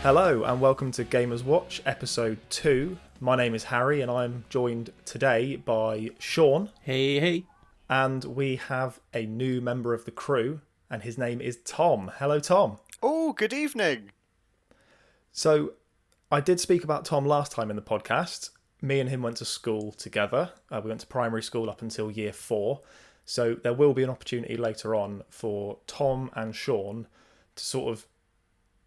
Hello and welcome to Gamers Watch episode 2. My name is Harry and I'm joined today by Shaun. Hey. And we have a new member of the crew and his name is Tom. Hello, Tom. Oh, good evening. So I did speak about Tom last time in the podcast. Me and him went to school together. We went to primary school up until year 4. So there will be an opportunity later on for Tom and Shaun to sort of...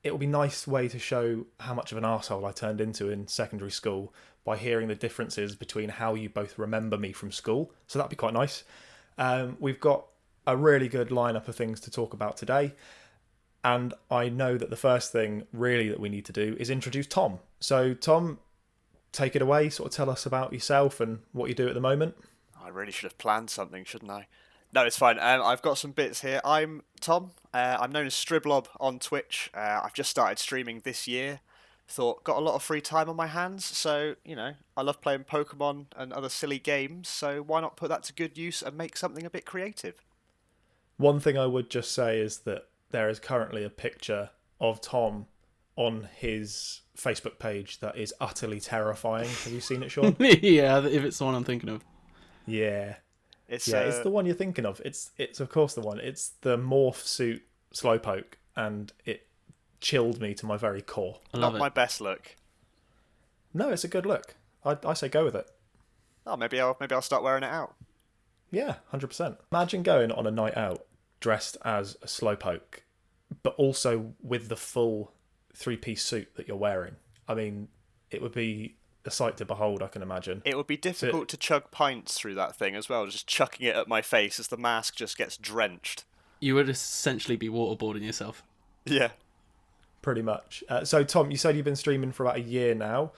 It will be a nice way to show how much of an arsehole I turned into in secondary school by hearing the differences between how you both remember me from school. So that'd be quite nice. We've got a really good lineup of things to talk about today. And I know that the first thing really that we need to do is introduce Tom. So Tom, take it away, sort of tell us about yourself and what you do at the moment. I really should have planned something, shouldn't I? No, it's fine. I've got some bits here. I'm Tom. I'm known as Striblob on Twitch. I've just started streaming this year. Thought, got a lot of free time on my hands, so, I love playing Pokemon and other silly games, so why not put that to good use and make something a bit creative? One thing I would just say is that there is currently a picture of Tom on his Facebook page that is utterly terrifying. Have you seen it, Shaun? Yeah, if it's the one I'm thinking of. Yeah. It's the one you're thinking of. It's of course the one. It's the morph suit Slowpoke, and it chilled me to my very core. Not my best look. No, it's a good look. I say go with it. Oh, maybe I'll start wearing it out. Yeah, 100%. Imagine going on a night out dressed as a Slowpoke, but also with the full 3-piece suit that you're wearing. I mean, it would be a sight to behold, I can imagine. It would be difficult to chug pints through that thing as well, just chucking it at my face as the mask just gets drenched. You would essentially be waterboarding yourself. Yeah. Pretty much. So, Tom, you said you've been streaming for about a year now.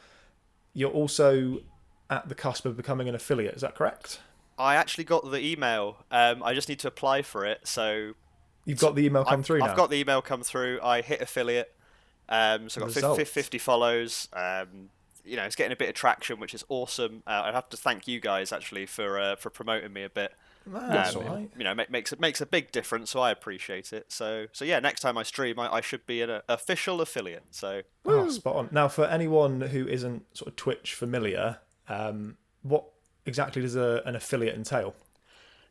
You're also at the cusp of becoming an affiliate, is that correct? I actually got the email. I just need to apply for it, so... You've got the email come through now? I've got the email come through. I hit affiliate, so I got 50 follows. It's getting a bit of traction, which is awesome. I have to thank you guys actually for promoting me a bit. That's all right. It makes a big difference, so I appreciate it. So yeah, next time I stream, I should be an official affiliate. So spot on. Now, for anyone who isn't sort of Twitch familiar, what exactly does an affiliate entail?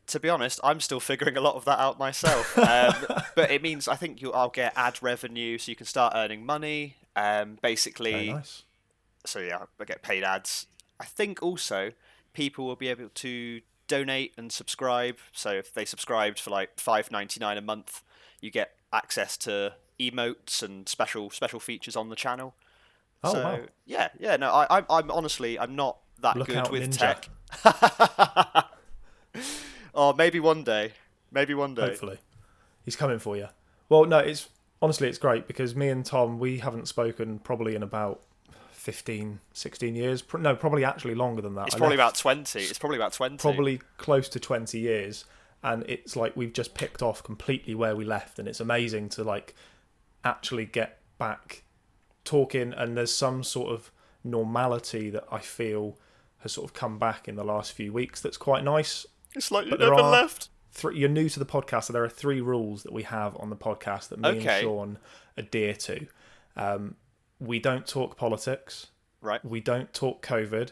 To be honest, I'm still figuring a lot of that out myself. But it means I think I'll get ad revenue, so you can start earning money. Basically. Very nice. So yeah, I get paid ads. I think also people will be able to donate and subscribe. So if they subscribed for like $5.99 a month, you get access to emotes and special features on the channel. Oh, so wow. yeah. No, I'm honestly not that Look good out, with Ninja. tech. Oh, maybe one day. Hopefully, he's coming for you. Well, no, it's great because me and Tom, we haven't spoken probably in about 15, 16 years. No, probably actually longer than that. It's probably about 20. Probably close to 20 years. And it's like we've just picked off completely where we left. And it's amazing to like actually get back talking. And there's some sort of normality that I feel has sort of come back in the last few weeks that's quite nice. It's like you never left. You're new to the podcast, so there are 3 rules that we have on the podcast that me and Shaun adhere to. We don't talk politics. Right. We don't talk COVID.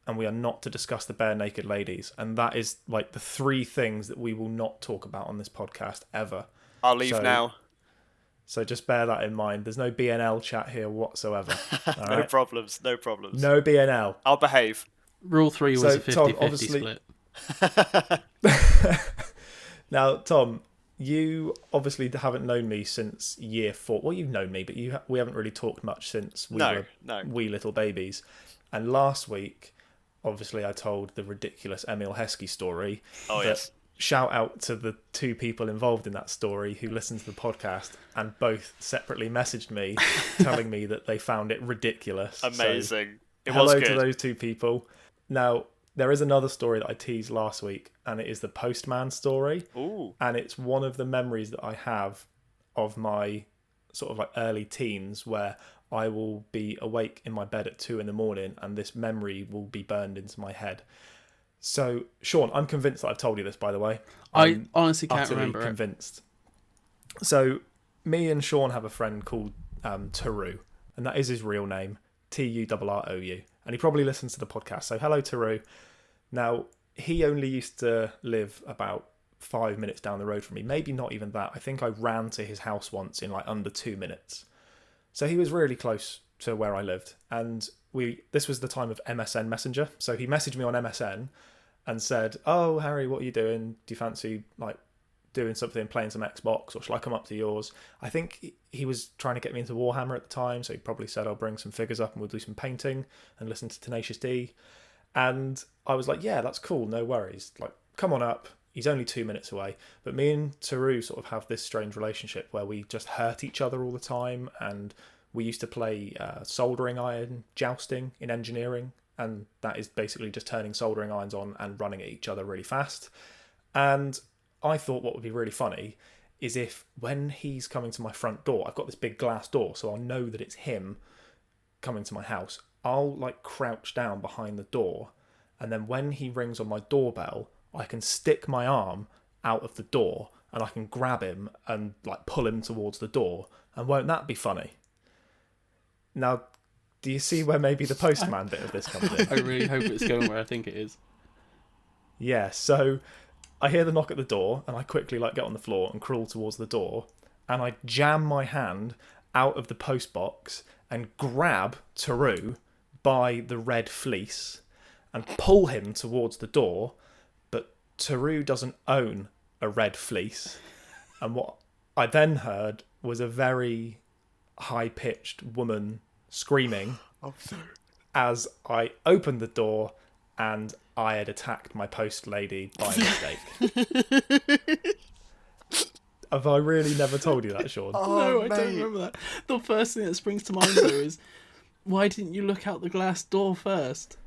And we are not to discuss the bare naked ladies. And that is like the 3 things that we will not talk about on this podcast ever. I'll leave now. So just bear that in mind. There's no BNL chat here whatsoever. No problems. No BNL. I'll behave. Rule 3 was a 50-50 split. Now, Tom, you obviously haven't known me since year 4. Well, you've known me, but we haven't really talked much since we were wee little babies. And last week, obviously, I told the ridiculous Emil Heskey story. Oh, yes. Shout out to the 2 people involved in that story who listened to the podcast and both separately messaged me telling me that they found it ridiculous. Amazing. So, hello to those 2 people. Now, there is another story that I teased last week, and it is the postman story. Ooh. And it's one of the memories that I have of my sort of like early teens where I will be awake in my bed at 2 a.m. and this memory will be burned into my head. So, Shaun, I'm convinced that I've told you this, by the way. I honestly can't remember convinced. So, me and Shaun have a friend called Taru. and that is his real name, Turrou. And he probably listens to the podcast. So hello, Turrou. Now, he only used to live about 5 minutes down the road from me. Maybe not even that. I think I ran to his house once in like under 2 minutes. So he was really close to where I lived. And this was the time of MSN Messenger. So he messaged me on MSN and said, "Oh, Harry, what are you doing? Do you fancy like doing something, playing some Xbox, or shall I come up to yours?" I think he was trying to get me into Warhammer at the time, so he probably said, "I'll bring some figures up and we'll do some painting and listen to Tenacious D." And I was like, "Yeah, that's cool, no worries. Like, come on up. He's only 2 minutes away." But me and Turrou sort of have this strange relationship where we just hurt each other all the time, and we used to play soldering iron jousting in engineering, and that is basically just turning soldering irons on and running at each other really fast. And I thought what would be really funny is if when he's coming to my front door, I've got this big glass door, so I'll know that it's him coming to my house. I'll like crouch down behind the door, and then when he rings on my doorbell, I can stick my arm out of the door and I can grab him and like pull him towards the door. And won't that be funny? Now, do you see where maybe the postman bit of this comes in? I really hope it's going where I think it is. Yeah, so I hear the knock at the door, and I quickly like get on the floor and crawl towards the door, and I jam my hand out of the post box and grab Turrou by the red fleece and pull him towards the door, but Turrou doesn't own a red fleece. And what I then heard was a very high-pitched woman screaming as I opened the door, and I had attacked my post lady by mistake. Have I really never told you that, Shaun? No, I don't remember that. The first thing that springs to mind, though, is why didn't you look out the glass door first?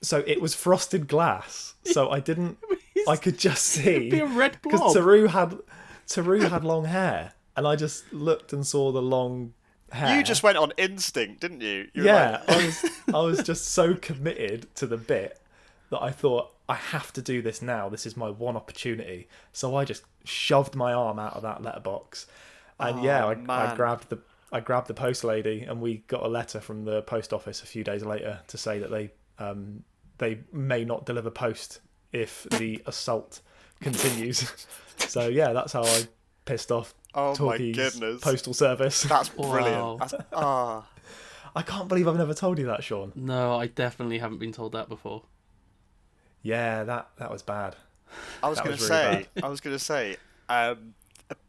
So it was frosted glass, so I could just see. It'd be a red blob. Because Turrou had long hair, and I just looked and saw the long hair. You just went on instinct, didn't you? I was just so committed to the bit that I thought, I have to do this now. This is my one opportunity. So I just shoved my arm out of that letterbox, and I grabbed the post lady, and we got a letter from the post office a few days later to say that they may not deliver post if the assault continues. So yeah, that's how I pissed off Torquay's postal service. That's brilliant. Wow. I can't believe I've never told you that, Shaun. No, I definitely haven't been told that before. Yeah, that was bad. I was going to say,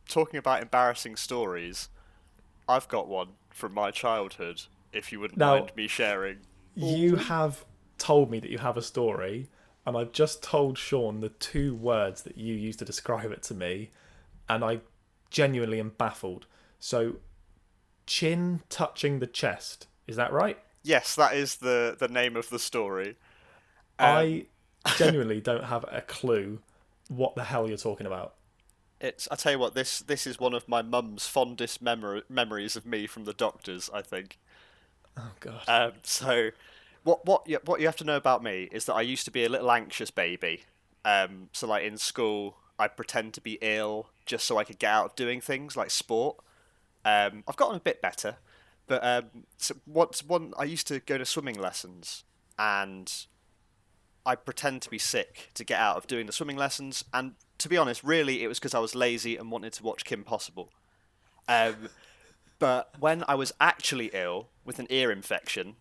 talking about embarrassing stories, I've got one from my childhood, if you wouldn't mind me sharing. You have told me that you have a story, and I've just told Shaun the 2 words that you used to describe it to me, and I genuinely am baffled. So, chin touching the chest, is that right? Yes, that is the name of the story. I genuinely don't have a clue what the hell you're talking about. I tell you what, this is one of my mum's fondest memories of me from the doctors, I think. Oh god. So what you have to know about me is that I used to be a little anxious baby. So like in school, I'd pretend to be ill just so I could get out of doing things like sport. I've gotten a bit better, but I used to go to swimming lessons, and I pretend to be sick to get out of doing the swimming lessons. And to be honest, really, it was because I was lazy and wanted to watch Kim Possible. But when I was actually ill with an ear infection,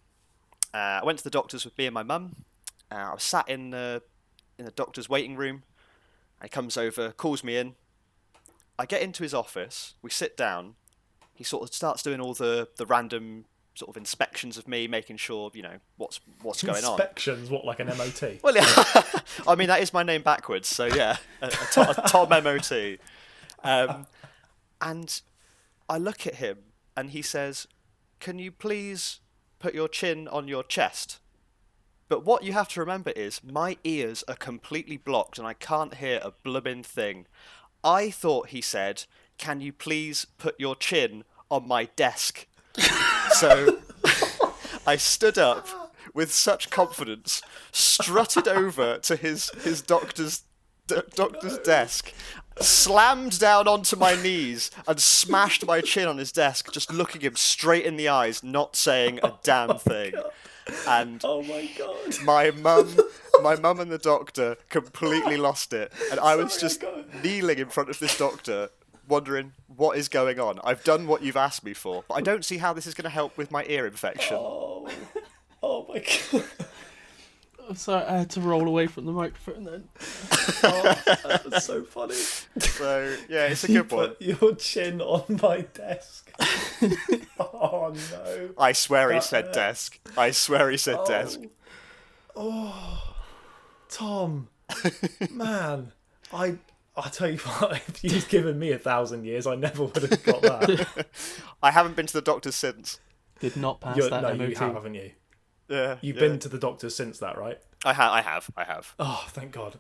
I went to the doctors with me and my mum. I was sat in the doctor's waiting room. He comes over, calls me in. I get into his office. We sit down. He sort of starts doing all the random sort of inspections of me, making sure, what's going on. Inspections? What, like an MOT? Well, yeah. I mean, that is my name backwards, so yeah, a Tom MOT. And I look at him, and he says, "Can you please put your chin on your chest?" But what you have to remember is my ears are completely blocked, and I can't hear a blubbing thing. I thought he said, "Can you please put your chin on my desk?" So I stood up with such confidence, strutted over to his doctor's desk, slammed down onto my knees and smashed my chin on his desk, just looking him straight in the eyes, not saying a damn thing. And Oh my god. my mum and the doctor completely lost it, and I was Sorry, just kneeling in front of this doctor, wondering what is going on. I've done what you've asked me for, but I don't see how this is going to help with my ear infection. Oh my god. I'm sorry, I had to roll away from the microphone then. Oh, that was so funny. So yeah, it's a You good one. put your chin on my desk. Oh no. I swear he That said hurt. desk. I swear he said desk. Oh, Tom, man, I tell you what, if you'd given me 1,000 years, I never would have got that. I haven't been to the doctor's since. Did not pass You that MOT. have, haven't you? Yeah, You've yeah. been to the doctor's since that, right? I have. Oh, thank God.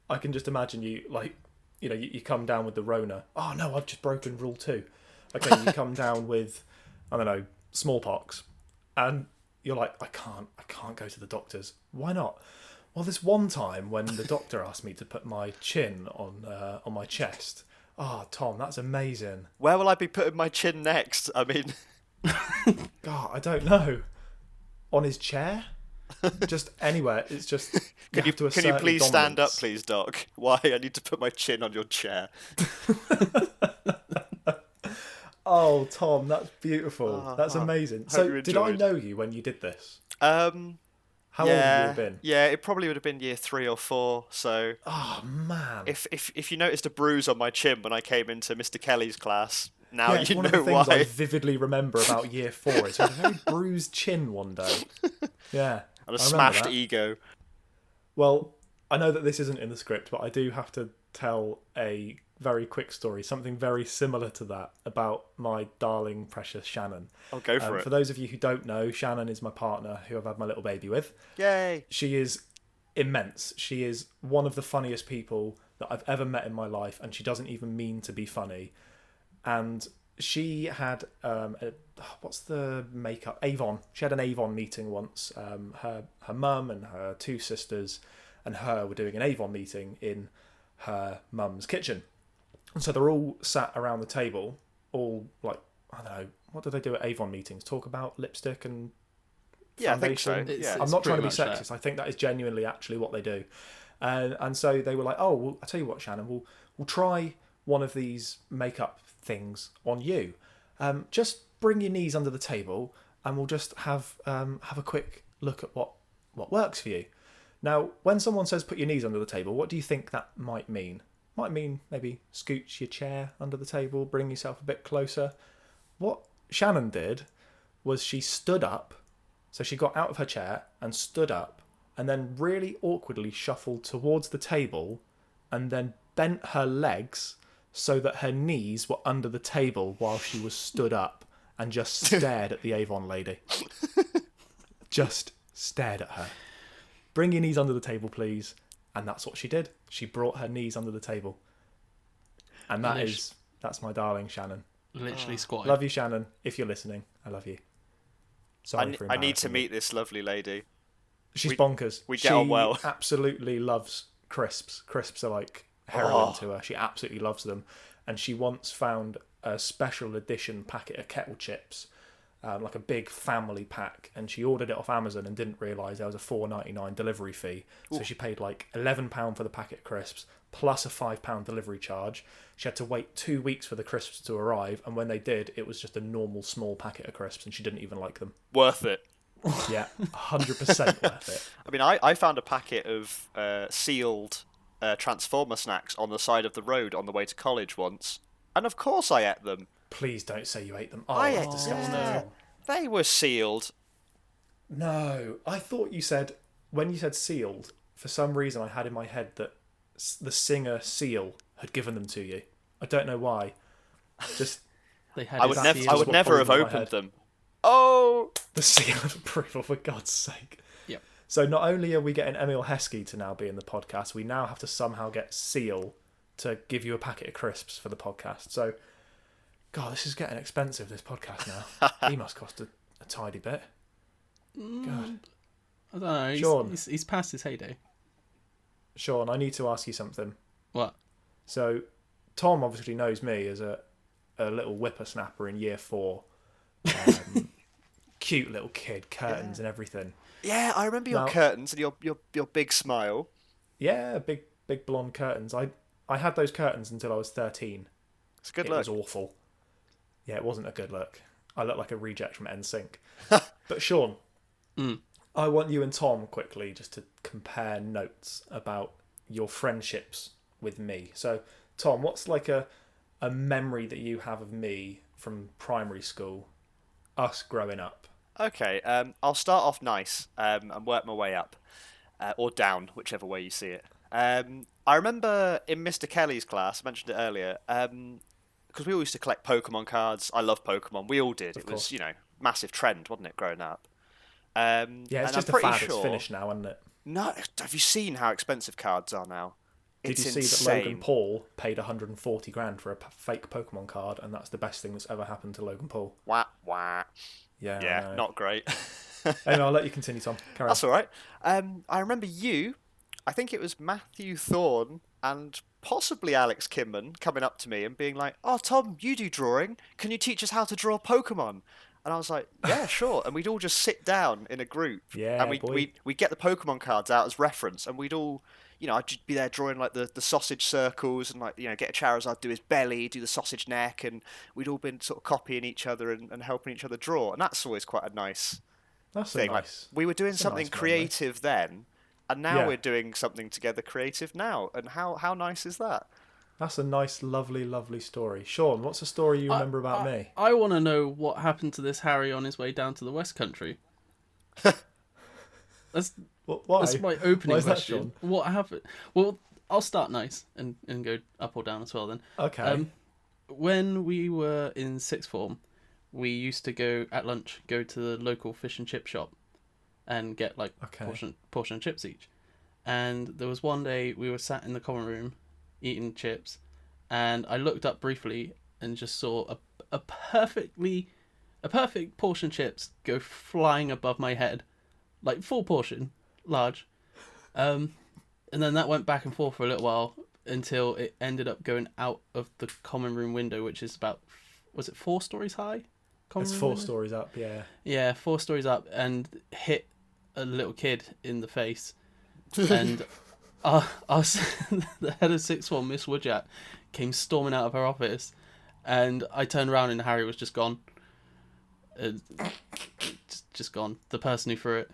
I can just imagine you, like, you come down with the Rona. Oh, no, I've just broken rule 2. Okay, you come down with, I don't know, smallpox. And you're like, I can't go to the doctor's. Why not? Well, this one time when the doctor asked me to put my chin on my chest. Oh, Tom, that's amazing. Where will I be putting my chin next? I mean, God, I don't know. On his chair? Just anywhere. It's just. can you have to assert please your stand up, dominance. please, Doc? Why? I need to put my chin on your chair. Oh, Tom, that's beautiful. That's amazing. you So, did I enjoyed. know you when you did this? How old have you Yeah, been? yeah. It probably would have been year 3 or 4. So Oh man. if you noticed a bruise on my chin when I came into Mr. Kelly's class, now It's you one of know the things I why. vividly remember about year 4 is I had a very bruised chin one day. Yeah. And a I remember smashed that. ego. Well, I know that this isn't in the script, but I do have to tell a very quick story, something very similar to that about my darling, precious Shannon. I'll go for it. For those of you who don't know, Shannon is my partner who I've had my little baby with. Yay! She is immense. She is one of the funniest people that I've ever met in my life, and she doesn't even mean to be funny. And she had what's the makeup? Avon. She had an Avon meeting once. Her mum and her 2 sisters and her were doing an Avon meeting in her mum's kitchen. And so they're all sat around the table, all like, I don't know, what do they do at Avon meetings? Talk about lipstick and Yeah, I think so. foundation? Yeah. I'm not trying to be pretty much sexist. I think that is genuinely actually what they do. And so they were like, oh, well, I'll tell you what, Shannon, we'll try one of these makeup things on you. Just bring your knees under the table and we'll just have a quick look at what works for you. Now, when someone says put your knees under the table, what do you think that might mean? Might mean maybe scooch your chair under the table, bring yourself a bit closer. What Shannon did was she stood up. So she got out of her chair and stood up and then really awkwardly shuffled towards the table and then bent her legs so that her knees were under the table while she was stood up and just stared at the Avon lady. Just stared at her. Bring your knees under the table, please. And that's what she did. She brought her knees under the table. And that's my darling Shannon. Literally squatting. Love you, Shannon. If you're listening, I love you. Sorry for I need to embarrassing you. meet this lovely lady. She's bonkers. we get on well. She absolutely loves crisps. Crisps are like heroin to her. She absolutely loves them. And she once found a special edition packet of kettle chips, like a big family pack, and she ordered it off Amazon and didn't realise there was a $4.99 delivery fee. So she paid like £11 for the packet of crisps plus a £5 delivery charge. She had to wait 2 weeks for the crisps to arrive, and when they did, it was just a normal small packet of crisps, and she didn't even like them. Worth it. Yeah, 100% worth it. I mean, I found a packet of sealed Transformer snacks on the side of the road on the way to college once, and of course I ate them. Please don't say you ate them. Oh, I that's ate disgusting. them. They were sealed. No, I thought you said, when you said sealed, for some reason I had in my head that the singer Seal had given them to you. I don't know why. Just They had I it would sealed. never. I would what never have popped into my opened head. them. Oh, the seal of approval, for God's sake. Yep. So not only are we getting Emil Heskey to now be in the podcast, we now have to somehow get Seal to give you a packet of crisps for the podcast. So, God, this is getting expensive, this podcast now. He must cost a tidy bit. God. I don't know. Shaun. He's past his heyday. Shaun, I need to ask you something. What? So, Tom obviously knows me as a little whippersnapper in year 4. Cute little kid, curtains and everything. Yeah, I remember your Now, curtains and your big smile. yeah, big blonde curtains. I had those curtains until I was 13. It's a good It look. was awful. Yeah, it wasn't a good look. I looked like a reject from NSYNC. But Shaun, I want you and Tom quickly just to compare notes about your friendships with me. So, Tom, what's like a memory that you have of me from primary school, us growing up? Okay, I'll start off nice and work my way up, or down, whichever way you see it. I remember in Mr. Kelly's class, I mentioned it earlier, because we all used to collect Pokemon cards. I love Pokemon. We all did. It was, massive trend, wasn't it, growing up? Yeah, it's and just I'm a pretty fad. sure... It's finished now, isn't it? No, have you seen how expensive cards are now? Did It's you see insane. that Logan Paul paid 140 grand for a fake Pokemon card, and that's the best thing that's ever happened to Logan Paul? Wah, wah. Yeah, I Yeah, know. not great. Anyway, I'll let you continue, Tom. Carry on. That's all right. I remember you, I think it was Matthew Thorne and possibly Alex Kinman coming up to me and being like, "Oh, Tom, you do drawing. Can you teach us how to draw Pokemon?" And I was like, "Yeah, sure." And we'd all just sit down in a group, Yeah, and boy. we'd get the Pokemon cards out as reference, and we'd all, I'd just be there drawing like the sausage circles and like get a Charizard do his belly, do the sausage neck, and we'd all been sort of copying each other and helping each other draw, and that's always quite a nice That's thing. a nice. Like we were doing that's a something nice memory. creative then, and now Yeah. we're doing something together creative now. And how nice is that? That's a nice, lovely, lovely story. Shaun, what's a story you remember about me? I want to know what happened to this Harry on his way down to the West Country. That's Why? that's my opening Why is that, question. What happened? Well, I'll start nice and go up or down as well then. Okay. When we were in sixth form, we used to go at lunch, go to the local fish and chip shop, and get like portion of chips each. And there was one day we were sat in the common room, eating chips, and I looked up briefly and just saw a perfect portion of chips go flying above my head, like full portion, large. And then that went back and forth for a little while until it ended up going out of the common room window, which is about, was it 4 stories high? It's 4 stories up, yeah. Yeah, 4 stories up, and hit a little kid in the face. And the head of sixth form, Miss Woodjack, came storming out of her office, and I turned around and Harry was just gone. Just gone. The person who threw it.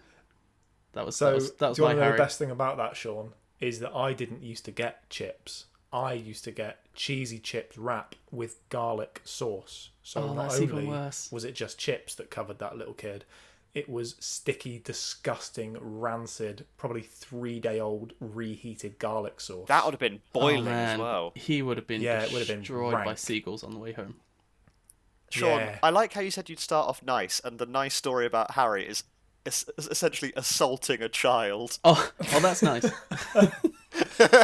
That was Do my you want to know Harry. the best thing about that, Shaun? Is that I didn't used to get chips. I used to get cheesy chips wrap with garlic sauce. So not that's even only worse. was it just chips that covered that little kid, it was sticky, disgusting, rancid, probably 3-day-old reheated garlic sauce. That would have been boiling as Man, well. he would have been it would have been destroyed by rank. seagulls on the way home. Sean, Yeah. I like how you said you'd start off nice, and the nice story about Harry is essentially assaulting a child. Oh, that's nice.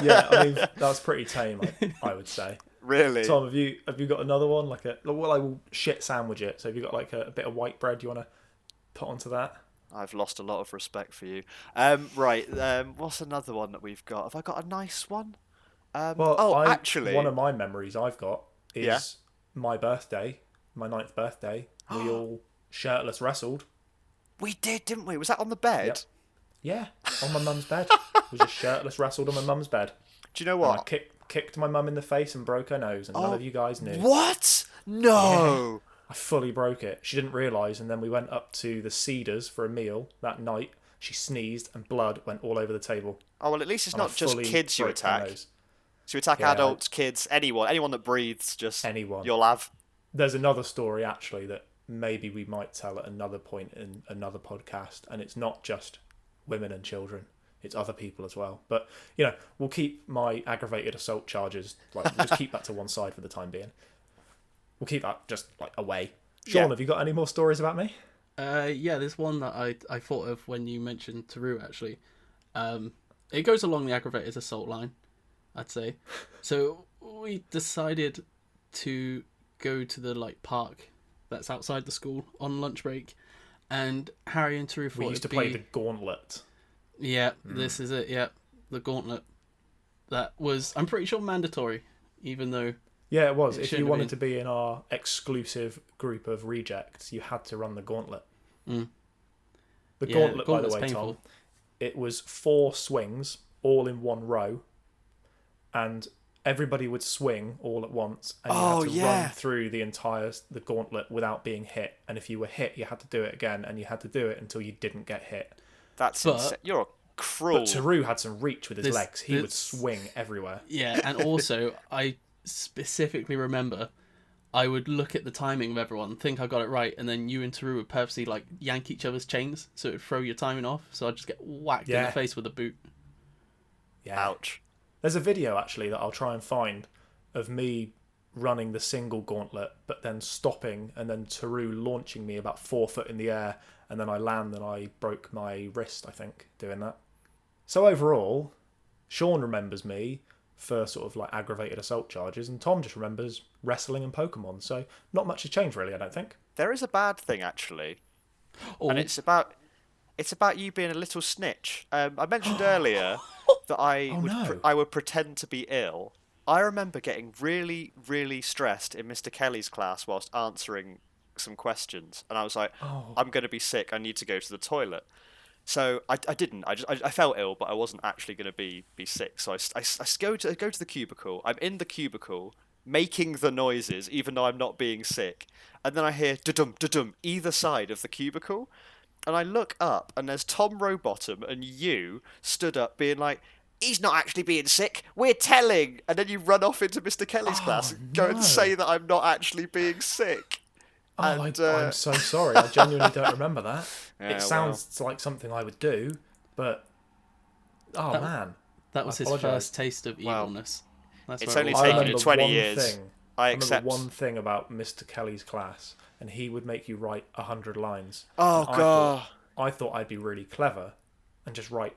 Yeah, I mean that's pretty tame, I would say. Really? Tom, have you got another one like I will shit sandwich it? So have you got like a bit of white bread you want to put onto that? I've lost a lot of respect for you. Right. What's another one that we've got? Have I got a nice one? Actually, one of my memories I've got is Yeah. my birthday, my 9th birthday. We all shirtless wrestled. we did, didn't we? Was that on the bed? Yep. Yeah, on my mum's bed. We just shirtless wrestled on my mum's bed. Do you know And I what? kicked my mum in the face and broke her nose, and none of you guys knew. What? No. I fully broke it. She didn't realise, and then we went up to the Cedars for a meal that night. She sneezed, and blood went all over the table. Oh well, at least it's And I not just fully kids you broke her attack. nose. So you attack Yeah, adults, kids, anyone that breathes. Just Anyone. You'll have. There's another story actually that maybe we might tell at another point in another podcast, and it's not just women and children, it's other people as well. But we'll keep my aggravated assault charges, we'll just keep that to one side for the time being. We'll keep that just away. Shaun, Yeah. have you got any more stories about me? Yeah, there's one that I thought of when you mentioned Taru, actually. It goes along the aggravated assault line, I'd say. So we decided to go to the park that's outside the school on lunch break, and Harry and Taru thought We used to it'd play be... the gauntlet. Yeah, this is it, yeah. The gauntlet. That was, I'm pretty sure, mandatory, even though Yeah, it was. It If you shouldn't have wanted been. to be in our exclusive group of rejects, you had to run the gauntlet. Mm. The Yeah, gauntlet, by the gauntlet's way, painful. Tom, it was 4 swings all in one row, and everybody would swing all at once, and you had Oh to yeah, run through the gauntlet without being hit. And if you were hit, you had to do it again, and you had to do it until you didn't get hit. that's insane. But You're But cruel. Taru had some reach with his this, legs. He would this, swing everywhere. yeah, and also I specifically remember I would look at the timing of everyone, think I got it right, and then you and Taru would purposely like yank each other's chains, so it would throw your timing off. So I'd just get whacked in Yeah. the face with a boot. Yeah. Ouch. There's a video actually that I'll try and find of me running the single gauntlet, but then stopping, and then Taru launching me about 4 foot in the air, and then I land and I broke my wrist, I think, doing that. So overall, Shaun remembers me for sort of like aggravated assault charges, and Tom just remembers wrestling and Pokemon. So not much has changed really, I don't think. There is a bad thing actually, Oh, and it's about you being a little snitch. I mentioned earlier that no. I would pretend to be ill. I remember getting really, really stressed in Mr. Kelly's class whilst answering some questions, and I was like, I'm going to be sick. I need to go to the toilet. So I didn't. I felt ill, but I wasn't actually going to be sick. So I go to the cubicle. I'm in the cubicle making the noises, even though I'm not being sick. And then I hear da-dum, da-dum, either side of the cubicle. And I look up, and there's Tom Rowbottom and you stood up being like, he's not actually being sick, we're telling. And then you run off into Mr. Kelly's class and go and say that I'm not actually being sick. Oh, And, I'm so sorry. I genuinely don't remember that. Yeah, It sounds like something I would do, but man, that was I his apologise. first taste of Well, evilness. That's it's where it only all taken started. you remember 20 one years. thing. I remember accept. one thing about Mr. Kelly's class, and he would make you write 100 lines. Oh, And God. I thought I'd be really clever and just write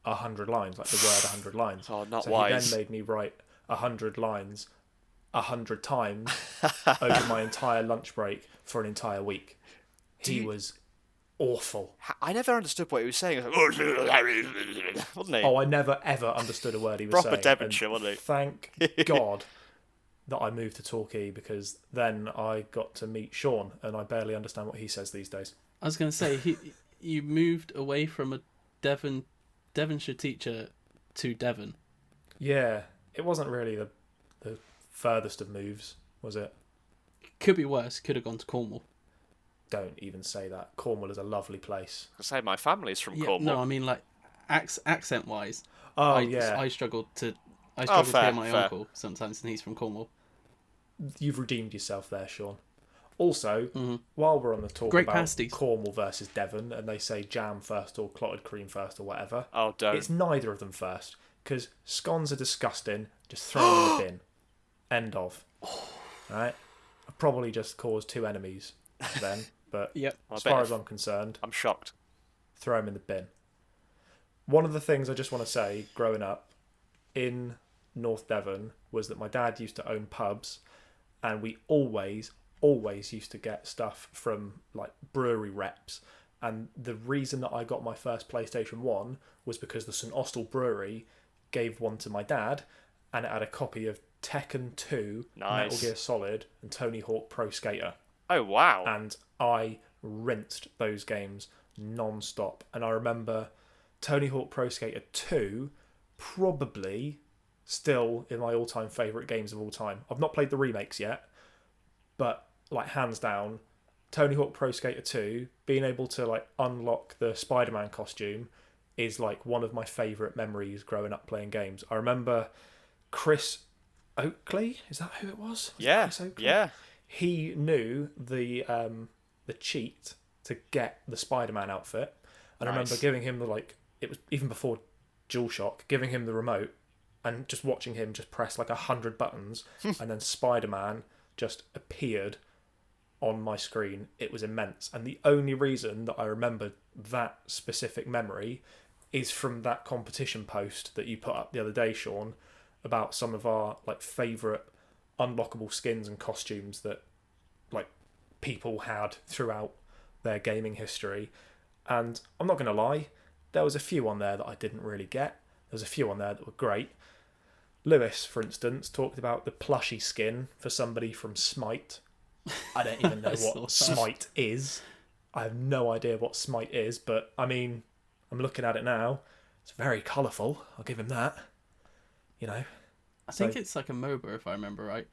100 lines, like the word 100 lines. Oh, not so wise. he then made me write 100 lines 100 times over my entire lunch break for an entire week. He was awful. I never understood what he was saying. He was like, wasn't he? Oh, I never ever understood a word he was Proper saying. Devonshire, and wasn't he? Thank God that I moved to Torquay, because then I got to meet Shaun, and I barely understand what he says these days. I was going to say, you moved away from a Devonshire teacher to Devon. Yeah, it wasn't really the furthest of moves, was it? Could be worse. Could have gone to Cornwall. Don't even say that. Cornwall is a lovely place. I say my family's from Yeah, Cornwall. no, I mean like accent wise. Oh, I struggled to fair, hear my fair. uncle sometimes, and he's from Cornwall. You've redeemed yourself there, Shaun. Also, while we're on the talk Great about pasties. Cornwall versus Devon, and they say jam first or clotted cream first or whatever, Oh, don't. it's neither of them first, because scones are disgusting. Just throw them in the bin. End of. Right? I've probably just caused 2 enemies then, but Yep. as I bet far if- as I'm concerned, I'm shocked. throw them in the bin. One of the things I just want to say, growing up in North Devon, was that my dad used to own pubs, and we always used to get stuff from like brewery reps. And the reason that I got my first PlayStation 1 was because the St Austell Brewery gave one to my dad, and it had a copy of Tekken 2, Nice. Metal Gear Solid, and Tony Hawk Pro Skater. Oh, wow. And I rinsed those games non-stop. And I remember Tony Hawk Pro Skater 2 probably still in my all-time favourite games of all time. I've not played the remakes yet, but like hands down, Tony Hawk Pro Skater 2, being able to like unlock the Spider-Man costume is like one of my favourite memories growing up playing games. I remember Chris Oakley, is that who it was? Yeah, Chris Oakley? yeah. He knew the cheat to get the Spider-Man outfit, and I remember Nice. giving him it was even before DualShock, giving him the remote and just watching him just press like 100 buttons, and then Spider-Man just appeared on my screen. It was immense, and the only reason that I remember that specific memory is from that competition post that you put up the other day, Shaun, about some of our like favourite unlockable skins and costumes that like people had throughout their gaming history. And I'm not going to lie, there was a few on there that I didn't really get. There was a few on there that were great. Lewis, for instance, talked about the plushy skin for somebody from Smite. I don't even know what Smite is. I have no idea what Smite is, but I mean, I'm looking at it now. It's very colourful. I'll give him that. You know. I think it's like a MOBA, if I remember right.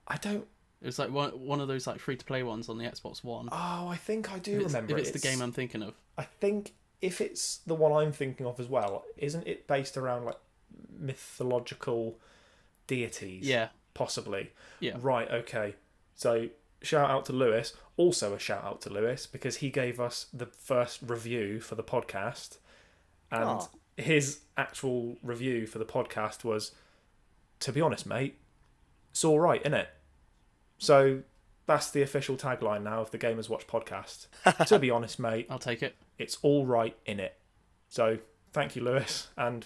I don't. It was like one of those like free-to-play ones on the Xbox One. Oh, I think I do remember. If it's the game I'm thinking of. I think if it's the one I'm thinking of as well, isn't it based around like mythological deities? Yeah. Possibly. Yeah. Right, okay. So shout out to Lewis. Also a shout out to Lewis because he gave us the first review for the podcast. And his actual review for the podcast was, to be honest, mate, it's all right, innit? So that's the official tagline now of the Gamers Watch podcast. To be honest, mate, I'll take it. It's all right, innit? So thank you, Lewis, and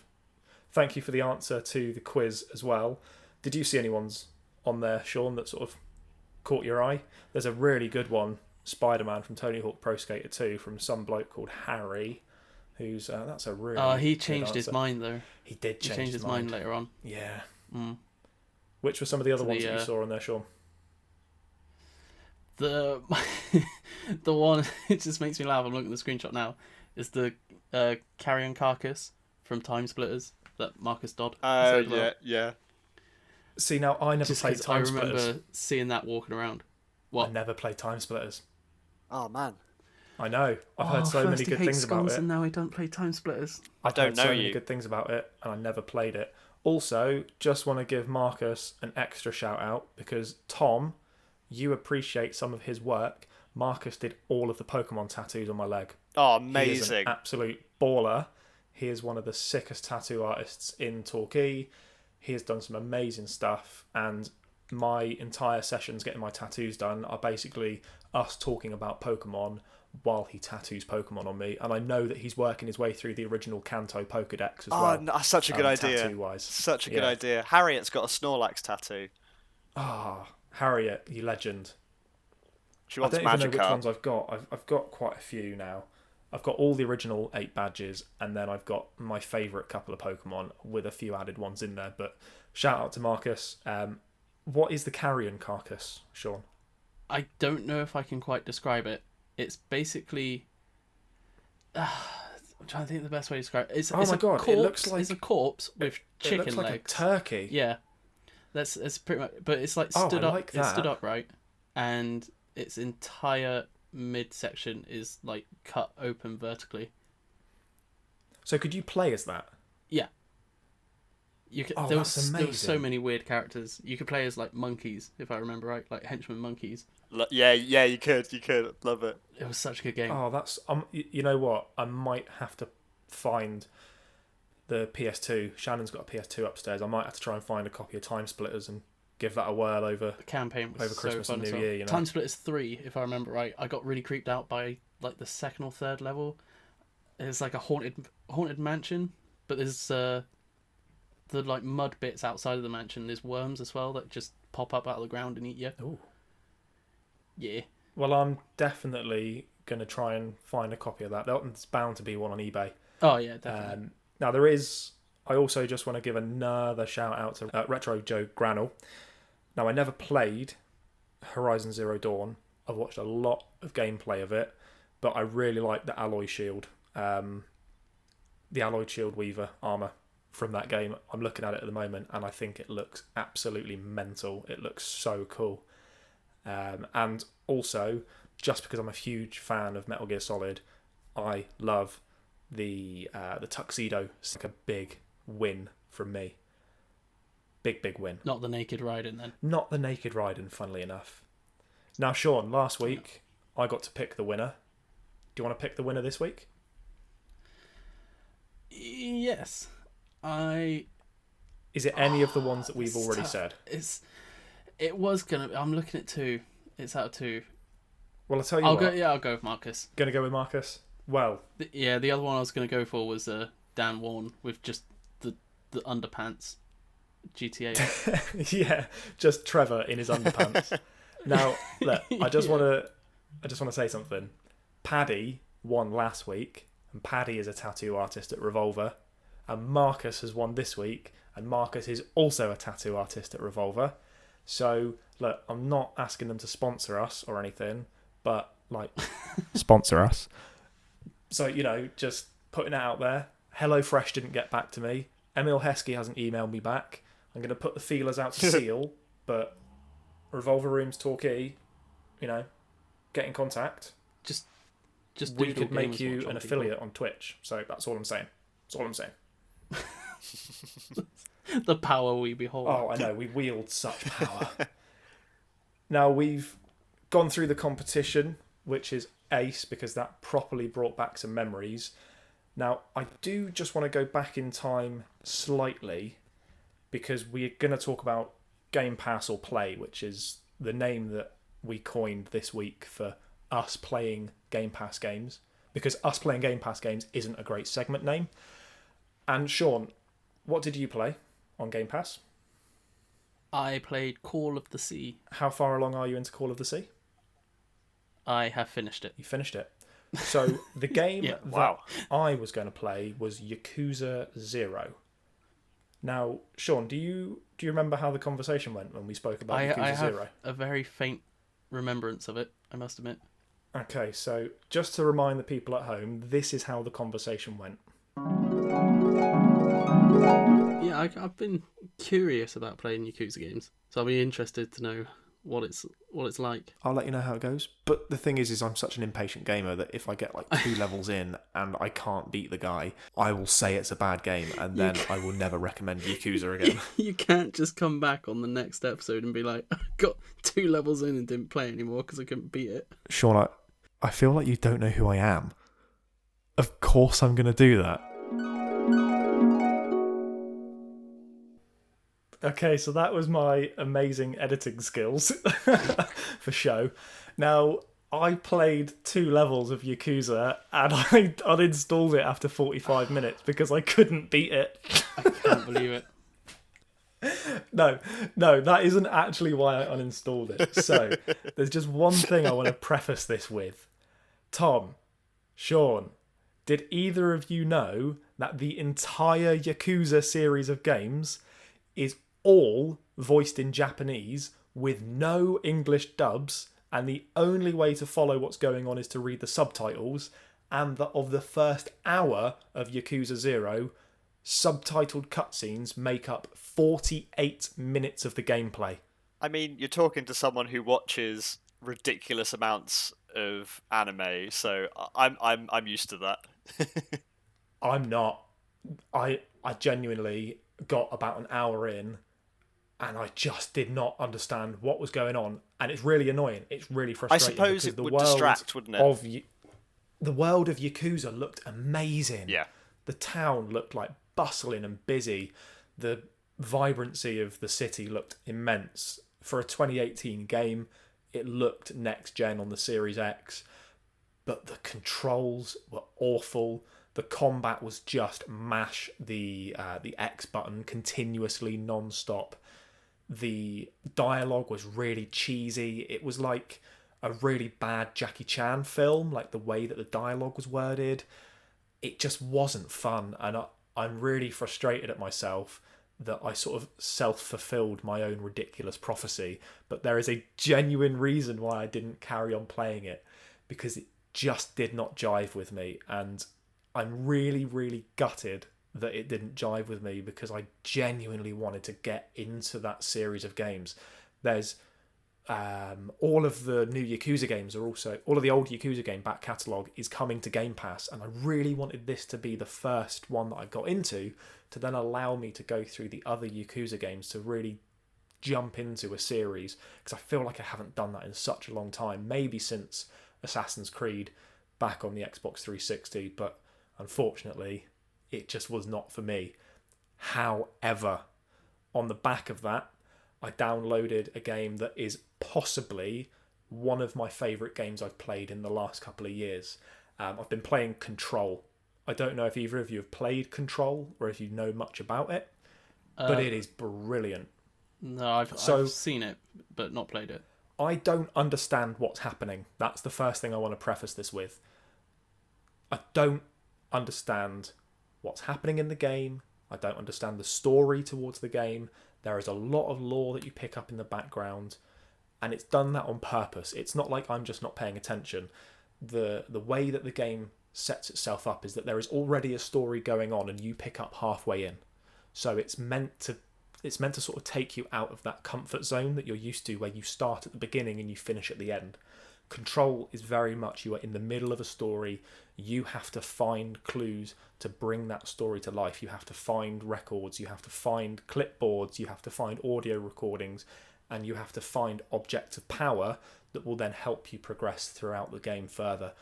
thank you for the answer to the quiz as well. Did you see anyone's on there, Shaun, that sort of caught your eye? There's a really good one, Spider-Man from Tony Hawk Pro Skater 2, from some bloke called Harry, who's that's a really he changed his mind though. He did change his mind later on. Yeah. Mm. Which were some of the other ones that you saw on there, Shaun? The one, it just makes me laugh. I'm looking at the screenshot now. Is the carrion carcass from Time Splitters that Marcus Dodd. Yeah. See, now I never played Time Splitters. I remember seeing that walking around. What? I never played Time Splitters. Oh man. I know. I've heard so many good things about it. And now I don't play Time Splitters. I don't know so many good things about it, and I never played it. Also, just want to give Marcus an extra shout out because Tom, you appreciate some of his work. Marcus did all of the Pokemon tattoos on my leg. Oh, amazing. He is an absolute baller. He is one of the sickest tattoo artists in Torquay. He has done some amazing stuff, and my entire sessions getting my tattoos done are basically us talking about Pokemon while he tattoos Pokemon on me. And I know that he's working his way through the original Kanto Pokedex as well. Oh, such a good idea. Tattoo-wise. Such a good idea. Harriet's got a Snorlax tattoo. Harriet, you legend. She wants I don't even know which Magikarp. ones I've got. I've got quite a few now. I've got all the original 8 badges, and then I've got my favourite couple of Pokemon with a few added ones in there. But shout out to Marcus. What is the carrion carcass, Shaun? I don't know if I can quite describe it. It's basically... I'm trying to think of the best way to describe it. It's my god, it looks like... It's a corpse with chicken legs. It looks like a turkey. Yeah. That's pretty much... But it's like stood up. Like that. It's stood upright, and its entire midsection is like cut open vertically. So could you play as that? Yeah. You could, there were so many weird characters. You could play as like monkeys, if I remember right, like henchman monkeys. Yeah, you could. Love it. It was such a good game. Oh, that's you know what? I might have to find the PS2. Shannon's got a PS2 upstairs. I might have to try and find a copy of Time Splitters and give that a whirl over the campaign was over Christmas so fun and New as well. Year. You know? Time Splitters 3, if I remember right. I got really creeped out by like the second or third level. It's like a haunted mansion, but there's the like mud bits outside of the mansion. There's worms as well that just pop up out of the ground and eat you. Ooh. Yeah. Well, I'm definitely going to try and find a copy of that. There's bound to be one on eBay. Oh yeah, definitely. Now there is. I also just want to give another shout out to Retro Joe Granell. Now I never played Horizon Zero Dawn. I've watched a lot of gameplay of it, but I really like the alloy shield, the alloy shield weaver armor from that game. I'm looking at it at the moment, and I think it looks absolutely mental. It looks so cool. And also, just because I'm a huge fan of Metal Gear Solid, I love the tuxedo. It's like a big win from me. Big win. Not the naked riding then. Not the naked riding, funnily enough. Now, Shaun, last week I got to pick the winner. Do you want to pick the winner this week? Yes. Is it any of the ones that we've already said? It was gonna. I'm looking at 2. It's out of 2. Well, I'll tell you what. I'll go with Marcus. Gonna go with Marcus. Well, the other one I was gonna go for was Dan Warren with just the underpants. GTA. Yeah, just Trevor in his underpants. Now, look, I just want to say something. Paddy won last week, and Paddy is a tattoo artist at Revolver, and Marcus has won this week, and Marcus is also a tattoo artist at Revolver. So, look, I'm not asking them to sponsor us or anything, but, like, sponsor us. So, just putting it out there. HelloFresh didn't get back to me. Emil Heskey hasn't emailed me back. I'm going to put the feelers out to Seal, but Revolver Rooms Torquay, get in contact. Just we could make you an affiliate on Twitch. So that's all I'm saying. The power we behold. Oh, I know. We wield such power. Now, we've gone through the competition, which is ace, because that properly brought back some memories. Now, I do just want to go back in time slightly, because we're going to talk about Game Pass or Play, which is the name that we coined this week for us playing Game Pass games, because us playing Game Pass games isn't a great segment name. And Shaun, what did you play on Game Pass? I played Call of the Sea. How far along are you into Call of the Sea? I have finished it. You finished it. So the game that I was going to play was Yakuza 0. Now, Shaun, do you remember how the conversation went when we spoke about Yakuza 0? I have a very faint remembrance of it, I must admit. Okay, so just to remind the people at home, this is how the conversation went. Yeah, I've been curious about playing Yakuza games, so I'll be interested to know what it's like. I'll let you know how it goes. But the thing is I'm such an impatient gamer that if I get like 2 levels in and I can't beat the guy, I will say it's a bad game, and then I will never recommend Yakuza again. You can't just come back on the next episode and be like, I got 2 levels in and didn't play anymore because I couldn't beat it. Shaun, I feel like you don't know who I am. Of course I'm going to do that. Okay, so that was my amazing editing skills for show. Now, I played 2 levels of Yakuza and I uninstalled it after 45 minutes because I couldn't beat it. I can't believe it. No, that isn't actually why I uninstalled it. So, there's just one thing I want to preface this with. Tom, Shaun, did either of you know that the entire Yakuza series of games is all voiced in Japanese with no English dubs, and the only way to follow what's going on is to read the subtitles, and that of the first hour of Yakuza 0, subtitled cutscenes make up 48 minutes of the gameplay. I mean, you're talking to someone who watches ridiculous amounts of anime, so I'm used to that. I'm not. I genuinely got about an hour in and I just did not understand what was going on, and it's really annoying. It's really frustrating. I suppose it would distract, wouldn't it? The world of Yakuza looked amazing. Yeah. The town looked like bustling and busy. The vibrancy of the city looked immense. For a 2018 game, it looked next gen on the Series X, but the controls were awful. The combat was just mash the X button continuously, non-stop. The dialogue was really cheesy. It was like a really bad Jackie Chan film, like the way that the dialogue was worded. It just wasn't fun, and I'm really frustrated at myself that I sort of self-fulfilled my own ridiculous prophecy. But there is a genuine reason why I didn't carry on playing it, because it just did not jive with me, and I'm really, really gutted that it didn't jive with me, because I genuinely wanted to get into that series of games. There's all of the new Yakuza games are also, all of the old Yakuza game back catalogue is coming to Game Pass, and I really wanted this to be the first one that I got into to then allow me to go through the other Yakuza games to really jump into a series, because I feel like I haven't done that in such a long time, maybe since Assassin's Creed back on the Xbox 360, but unfortunately it just was not for me. However, on the back of that, I downloaded a game that is possibly one of my favourite games I've played in the last couple of years. I've been playing Control. I don't know if either of you have played Control or if you know much about it, but it is brilliant. No, I've seen it, but not played it. I don't understand what's happening. That's the first thing I want to preface this with. I don't understand what's happening in the game. I don't understand the story towards the game. There is a lot of lore that you pick up in the background, and it's done that on purpose. It's not like I'm just not paying attention. The way that the game sets itself up is that there is already a story going on, and you pick up halfway in. So it's meant to sort of take you out of that comfort zone that you're used to, where you start at the beginning and you finish at the end. Control is very much you are in the middle of a story. You have to find clues to bring that story to life. You have to find records, you have to find clipboards, you have to find audio recordings, and you have to find objects of power that will then help you progress throughout the game further.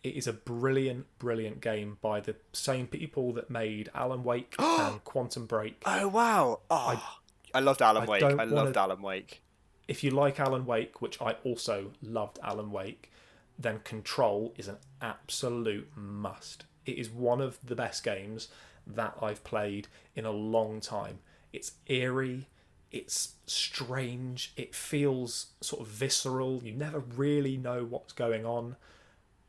It is a brilliant, brilliant game by the same people that made Alan Wake and Quantum Break. Oh, wow. Oh, I loved Alan Wake. I loved Alan Wake. If you like Alan Wake, which I also loved Alan Wake, then Control is an absolute must. It is one of the best games that I've played in a long time. It's eerie, it's strange, it feels sort of visceral. You never really know what's going on,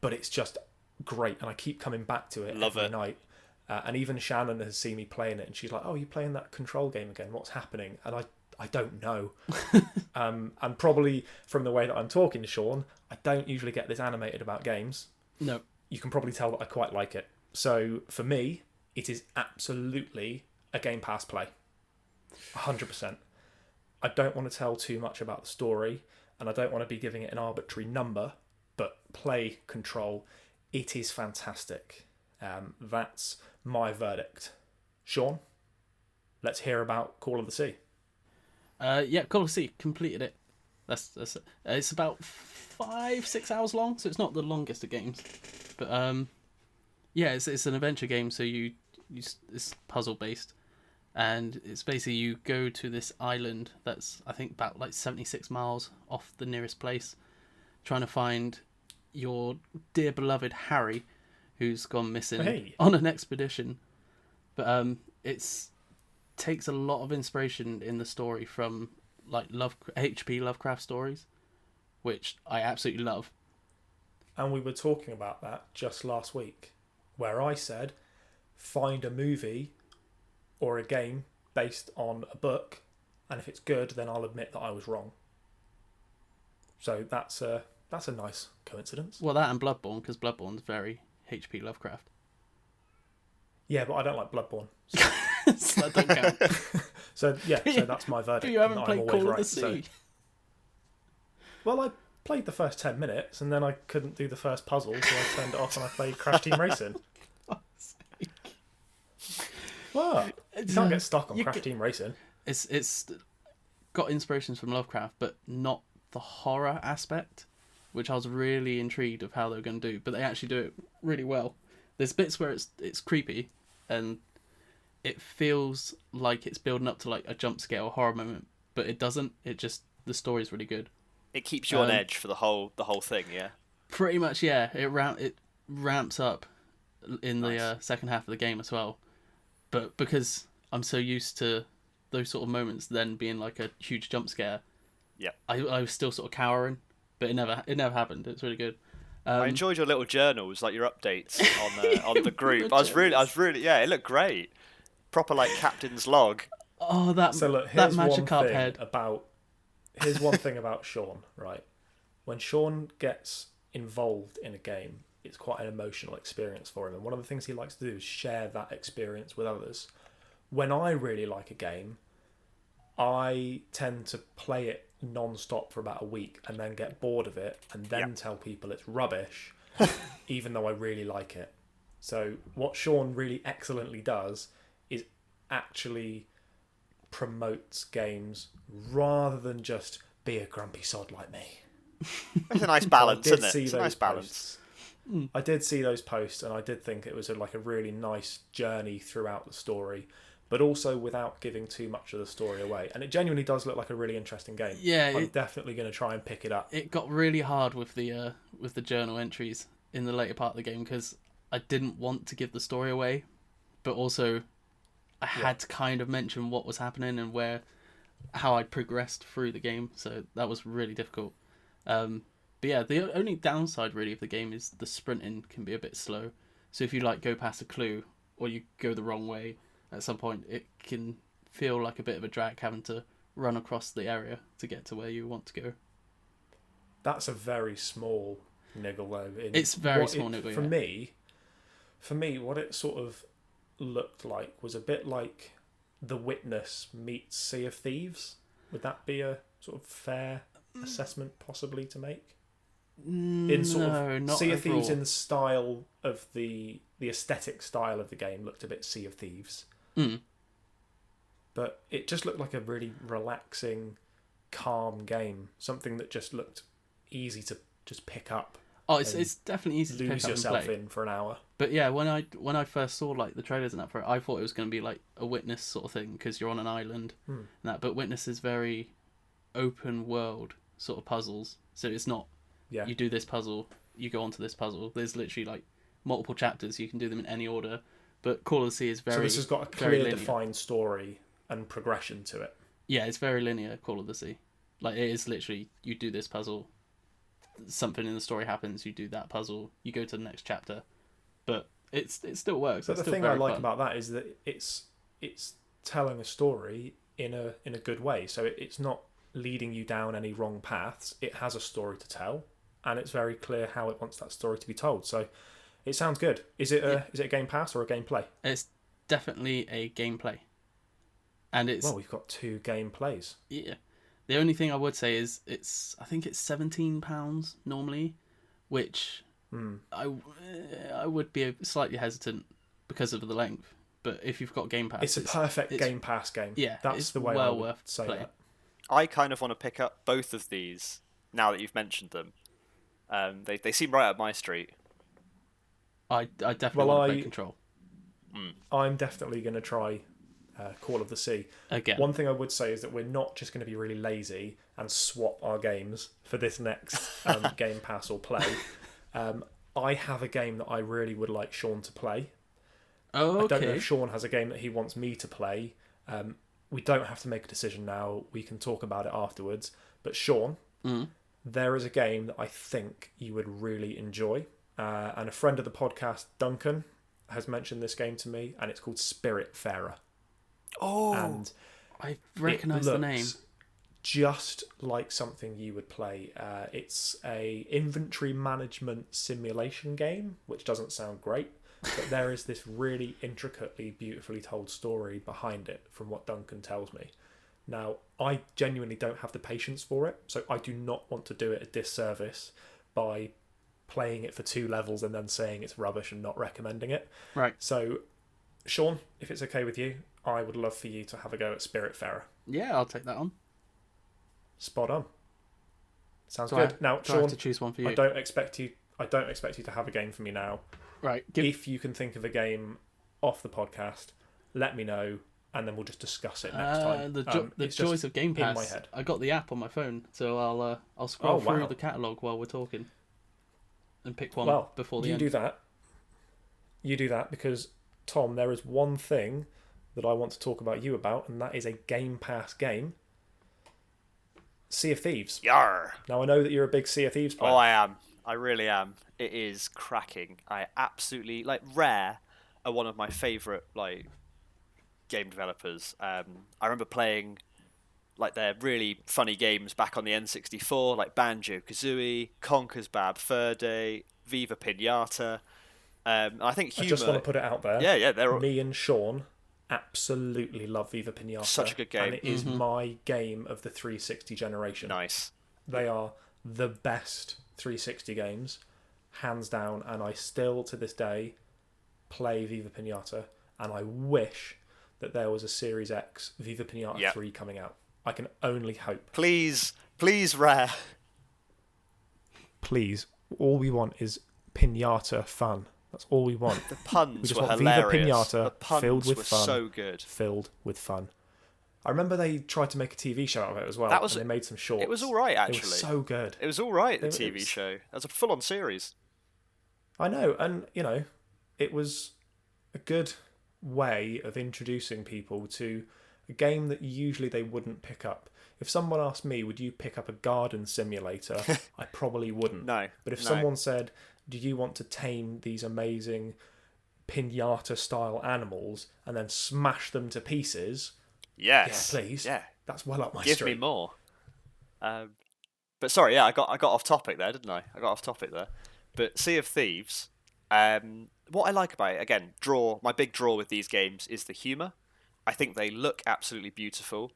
but it's just great, and I keep coming back to it every night. And even Shannon has seen me playing it, and she's like, "Oh, you're playing that Control game again? What's happening?" And I don't know. And probably from the way that I'm talking to Shaun, I don't usually get this animated about games. No. You can probably tell that I quite like it. So for me, it is absolutely a Game Pass play. 100%. I don't want to tell too much about the story, and I don't want to be giving it an arbitrary number, but play Control. It is fantastic. That's my verdict. Shaun, let's hear about Call of the Sea. Yeah, Call of the Sea, completed it. That's it's about 5-6 hours long, so it's not the longest of games. But yeah, it's an adventure game, so it's puzzle based, and it's basically you go to this island that's I think about like 76 miles off the nearest place, trying to find your dear beloved Harry, who's gone missing on an expedition. But it's takes a lot of inspiration in the story from like H.P. Lovecraft stories, which I absolutely love. And we were talking about that just last week, where I said, find a movie or a game based on a book, and if it's good, then I'll admit that I was wrong. So that's a nice coincidence. Well, that and Bloodborne, because Bloodborne's very H.P. Lovecraft. Yeah, but I don't like Bloodborne. So that don't count. So that's my verdict. But you haven't played Call of the Sea. Well, I played the first 10 minutes, and then I couldn't do the first puzzle, so I turned it off and I played Crash Team Racing. What? You can't get stuck on Crash Team Racing. It's got inspirations from Lovecraft, but not the horror aspect, which I was really intrigued of how they were going to do. But they actually do it really well. There's bits where it's creepy, and it feels like it's building up to like a jump scare or horror moment, but it doesn't. The story's really good. It keeps you on edge for the whole thing, yeah. Pretty much, yeah. It ramps up in the second half of the game as well. But because I'm so used to those sort of moments then being like a huge jump scare, yeah, I was still sort of cowering, but it never happened. It's really good. I enjoyed your little journals, like your updates on the group. I was really yeah, it looked great. Proper like captain's log. Oh, that Magikarp head. Here's one thing about Shaun, right? When Shaun gets involved in a game, it's quite an emotional experience for him. And one of the things he likes to do is share that experience with others. When I really like a game, I tend to play it non-stop for about a week and then get bored of it and then tell people it's rubbish, even though I really like it. So what Shaun really excellently does is actually promotes games rather than just be a grumpy sod like me. It's a nice balance, isn't it? It's a nice balance. I did see those posts, and I did think it was a really nice journey throughout the story, but also without giving too much of the story away. And it genuinely does look like a really interesting game. Yeah, I'm definitely going to try and pick it up. It got really hard with the journal entries in the later part of the game because I didn't want to give the story away, but also I had to kind of mention what was happening and how I'd progressed through the game. So that was really difficult. But yeah, the only downside really of the game is the sprinting can be a bit slow. So if you go past a clue or you go the wrong way, at some point it can feel like a bit of a drag having to run across the area to get to where you want to go. That's a very small niggle, though. It's very small niggle. For me, what it sort of looked like was a bit like The Witness meets Sea of Thieves. Would that be a sort of fair assessment, possibly, to make? In sort of not Sea of overall. Thieves in the style of the aesthetic style of the game looked a bit Sea of Thieves. But it just looked like a really relaxing, calm game. Something that just looked easy to just pick up. Oh, it's definitely easy to pick lose up yourself and play. in for an hour. But yeah, when I first saw like the trailers and that for it, I thought it was going to be like a Witness sort of thing because you're on an island. And that, but Witness is very open world sort of puzzles. So it's not you do this puzzle, you go on to this puzzle. There's literally like multiple chapters. You can do them in any order. But Call of the Sea is very. So this has got a clear, defined story and progression to it. Yeah, it's very linear. Call of the Sea, like it is literally you do this puzzle, something in the story happens, you do that puzzle, you go to the next chapter, but it still works. But the thing I like about that is that it's telling a story in a good way. So it's not leading you down any wrong paths. It has a story to tell, and it's very clear how it wants that story to be told. So it sounds good. Is it a Game Pass or a gameplay? It's definitely a gameplay, and it's we've got 2 gameplays. Yeah. The only thing I would say is I think it's £17 normally, which I would be slightly hesitant because of the length. But if you've got Game Pass, it's a perfect Game Pass game. Yeah, that's the way I would say that. I kind of want to pick up both of these now that you've mentioned them. They seem right up my street. I definitely want to play Control. I'm definitely going to try Call of the Sea. Again. One thing I would say is that we're not just going to be really lazy and swap our games for this next Game Pass or play. I have a game that I really would like Shaun to play. Oh, okay. I don't know if Shaun has a game that he wants me to play. We don't have to make a decision now. We can talk about it afterwards. But Shaun, there is a game that I think you would really enjoy. And a friend of the podcast, Duncan, has mentioned this game to me, and it's called Spiritfarer. Oh, and I recognise the name. Just like something you would play. It's a inventory management simulation game, which doesn't sound great, but there is this really intricately, beautifully told story behind it, from what Duncan tells me. Now, I genuinely don't have the patience for it, so I do not want to do it a disservice by playing it for 2 levels and then saying it's rubbish and not recommending it. Right. So, Shaun, if it's okay with you, I would love for you to have a go at Spiritfarer. Yeah, I'll take that on. Spot on. Sounds good. Now, Shaun, I have to choose one for you? I don't expect you to have a game for me now. Right. If you can think of a game off the podcast, let me know, and then we'll just discuss it next time. The joys of Game Pass. In my head. I got the app on my phone, so I'll scroll through the catalogue while we're talking, and pick one before the end. You do that because, Tom, there is one thing that I want to talk about you about, and that is a Game Pass game. Sea of Thieves. Yarr. Now, I know that you're a big Sea of Thieves player. Oh, I am. I really am. It is cracking. I absolutely Rare are one of my favourite game developers. I remember playing their really funny games back on the N64, like Banjo-Kazooie, Conker's Bad Fur Day, Viva Pinata. I think I just want to put it out there. Yeah. Me and Shaun absolutely love Viva Pinata. Such a good game. And it is my game of the 360 generation. Nice. They are the best 360 games, hands down, and I still, to this day, play Viva Pinata, and I wish that there was a Series X Viva Pinata 3 coming out. I can only hope. Please, Rare. Please. All we want is Pinata fun. That's all we want. The puns we just were want hilarious. Viva Pinata the puns filled with were fun. So good. Filled with fun. I remember they tried to make a TV show out of it as well. And they made some shorts. It was all right, actually. It was so good. It was all right, the TV show. It was a full-on series. I know, and, it was a good way of introducing people to a game that usually they wouldn't pick up. If someone asked me, would you pick up a garden simulator? I probably wouldn't. No. But if someone said, do you want to tame these amazing pinata style animals and then smash them to pieces, Yes. yeah, please. Yeah. That's well up my Give street. me more. But sorry, yeah, I got off topic there, didn't I? I got off topic there. But Sea of Thieves, what I like about it, again, my big draw with these games is the humour. I think they look absolutely beautiful,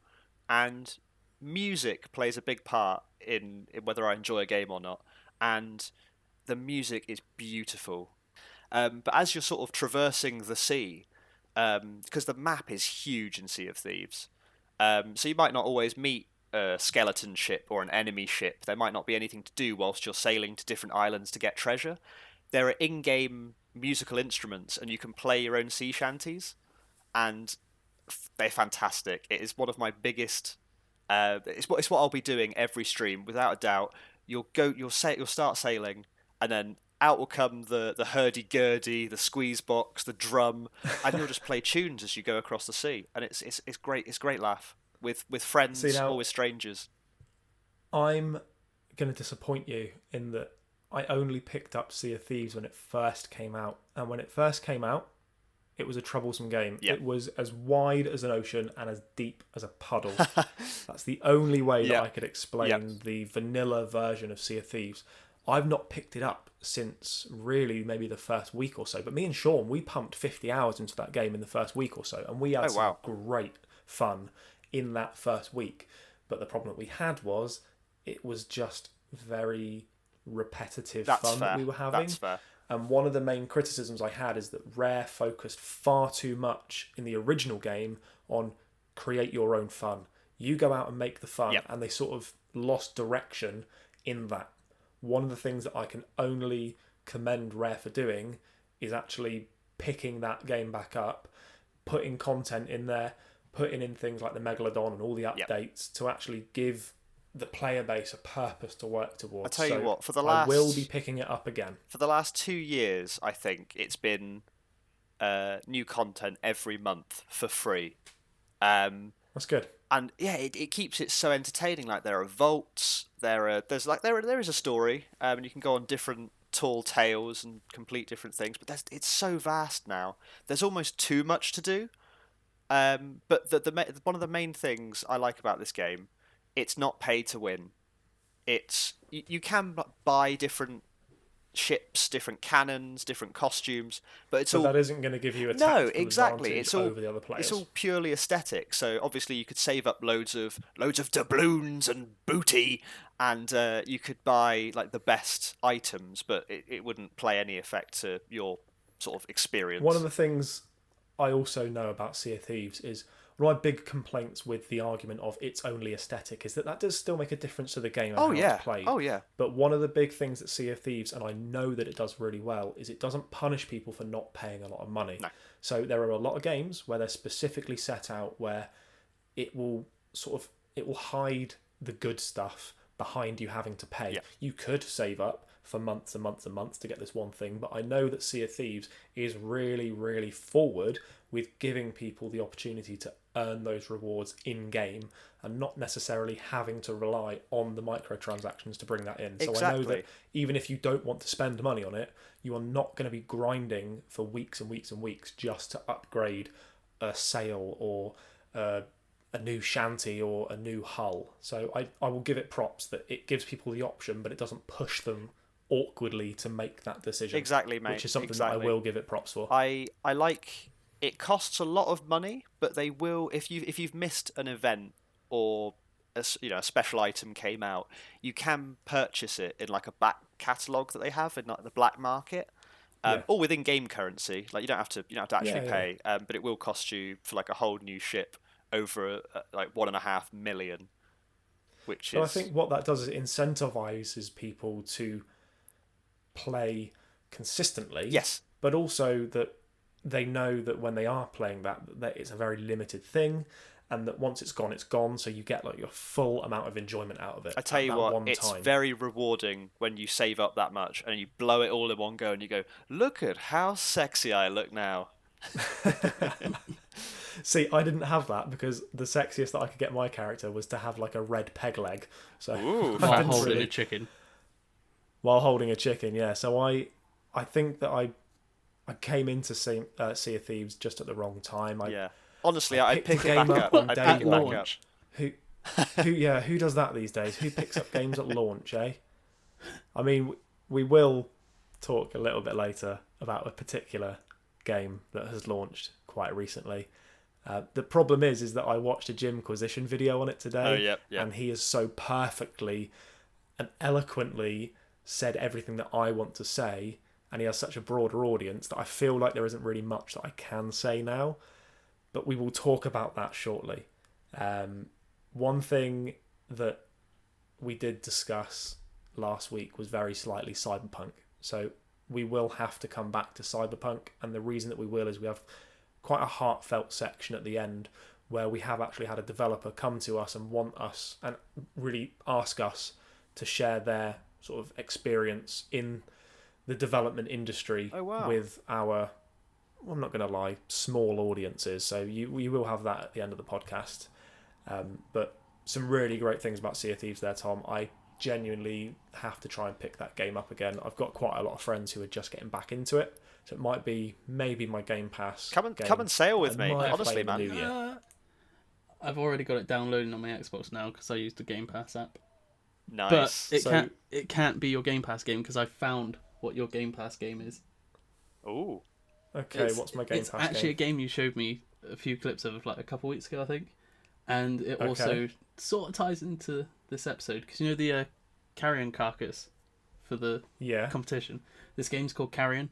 and music plays a big part in whether I enjoy a game or not. And the music is beautiful. But as you're sort of traversing the sea, because the map is huge in Sea of Thieves, so you might not always meet a skeleton ship or an enemy ship. There might not be anything to do whilst you're sailing to different islands to get treasure. There are in-game musical instruments, and you can play your own sea shanties, and they're fantastic. It is one of my biggest. It's what I'll be doing every stream, without a doubt. You'll start sailing, and then out will come the hurdy-gurdy, the squeeze box, the drum, and you'll just play tunes as you go across the sea, and it's great. It's a great laugh with friends or with strangers. I'm going to disappoint you in that I only picked up Sea of Thieves when it first came out, and when it first came out, it was a troublesome game. Yep. It was as wide as an ocean and as deep as a puddle. That's the only way that I could explain the vanilla version of Sea of Thieves. I've not picked it up since really maybe the first week or so. But me and Shaun, we pumped 50 hours into that game in the first week or so. And we had some great fun in that first week. But the problem that we had was it was just very repetitive fun that we were having. That's fair. And one of the main criticisms I had is that Rare focused far too much in the original game on create your own fun. You go out and make the fun, and they sort of lost direction in that. One of the things that I can only commend Rare for doing is actually picking that game back up, putting content in there, putting in things like the Megalodon and all the updates to actually give the player base a purpose to work towards. I tell you what, I will be picking it up again. For the last 2 years, I think it's been new content every month for free. That's good. And yeah, it keeps it so entertaining. Like there are vaults, there is a story, and you can go on different tall tales and complete different things. But it's so vast now. There's almost too much to do. But one of the main things I like about this game, it's not pay to win. You can buy different ships, different cannons, different costumes, but that isn't going to give you a tactical advantage over the other players. It's all purely aesthetic. So obviously you could save up loads of doubloons and booty, and you could buy like the best items, but it wouldn't play any effect to your sort of experience. One of the things I also know about Sea of Thieves is one of my big complaints with the argument of it's only aesthetic is that does still make a difference to the game and how it's played. Oh yeah. But one of the big things that Sea of Thieves, and I know that it does really well, is it doesn't punish people for not paying a lot of money. No. So there are a lot of games where they're specifically set out where it will hide the good stuff behind you having to pay. Yeah. You could save up for months and months and months to get this one thing, but I know that Sea of Thieves is really, really forward with giving people the opportunity to earn those rewards in game and not necessarily having to rely on the microtransactions to bring that in. So I know that even if you don't want to spend money on it, you are not going to be grinding for weeks and weeks and weeks just to upgrade a sail or a new shanty or a new hull. So I will give it props that it gives people the option, but it doesn't push them awkwardly to make that decision. Exactly, mate. Which is something that I will give it props for. I like it. Costs a lot of money, but they will if you've missed an event or a special item came out, you can purchase it in like a back catalogue that they have in like the black market. Or within game currency. Like you don't have to actually pay, but it will cost you for like a whole new ship over like 1.5 million. So I think what that does is it incentivizes people to play consistently. Yes. But also that they know that when they are playing that it's a very limited thing, and that once it's gone, so you get like your full amount of enjoyment out of it. I tell you what, it's very rewarding when you save up that much and you blow it all in one go and you go, look at how sexy I look now. See, I didn't have that because the sexiest that I could get my character was to have like a red peg leg. So while holding a chicken. While holding a chicken, yeah. So I think that I I came into Sea of Thieves just at the wrong time. Honestly, I picked pick the it game back up up. on I day pick it back one. up. Who does that these days? Who picks up games at launch, eh? I mean, we will talk a little bit later about a particular game that has launched quite recently. The problem is that I watched a Jimquisition video on it today, and he has so perfectly and eloquently said everything that I want to say, and he has such a broader audience that I feel like there isn't really much that I can say now, but we will talk about that shortly. One thing that we did discuss last week was very slightly Cyberpunk, so we will have to come back to Cyberpunk, and the reason that we will is we have quite a heartfelt section at the end where we have actually had a developer come to us and want us and really ask us to share their sort of experience in the development industry with our, I'm not going to lie, small audiences. So you will have that at the end of the podcast. But some really great things about Sea of Thieves there, Tom. I genuinely have to try and pick that game up again. I've got quite a lot of friends who are just getting back into it. So it might be maybe my Game Pass. Come and sail with me, honestly, man. I've already got it downloading on my Xbox now because I used the Game Pass app. Nice. But it can't be your Game Pass game because I found what your Game Pass game is. Ooh. Okay, what's my Game Pass game? It's actually a game you showed me a few clips of like a couple weeks ago, I think. And it also sort of ties into this episode because you know the Carrion carcass for the competition. This game's called Carrion.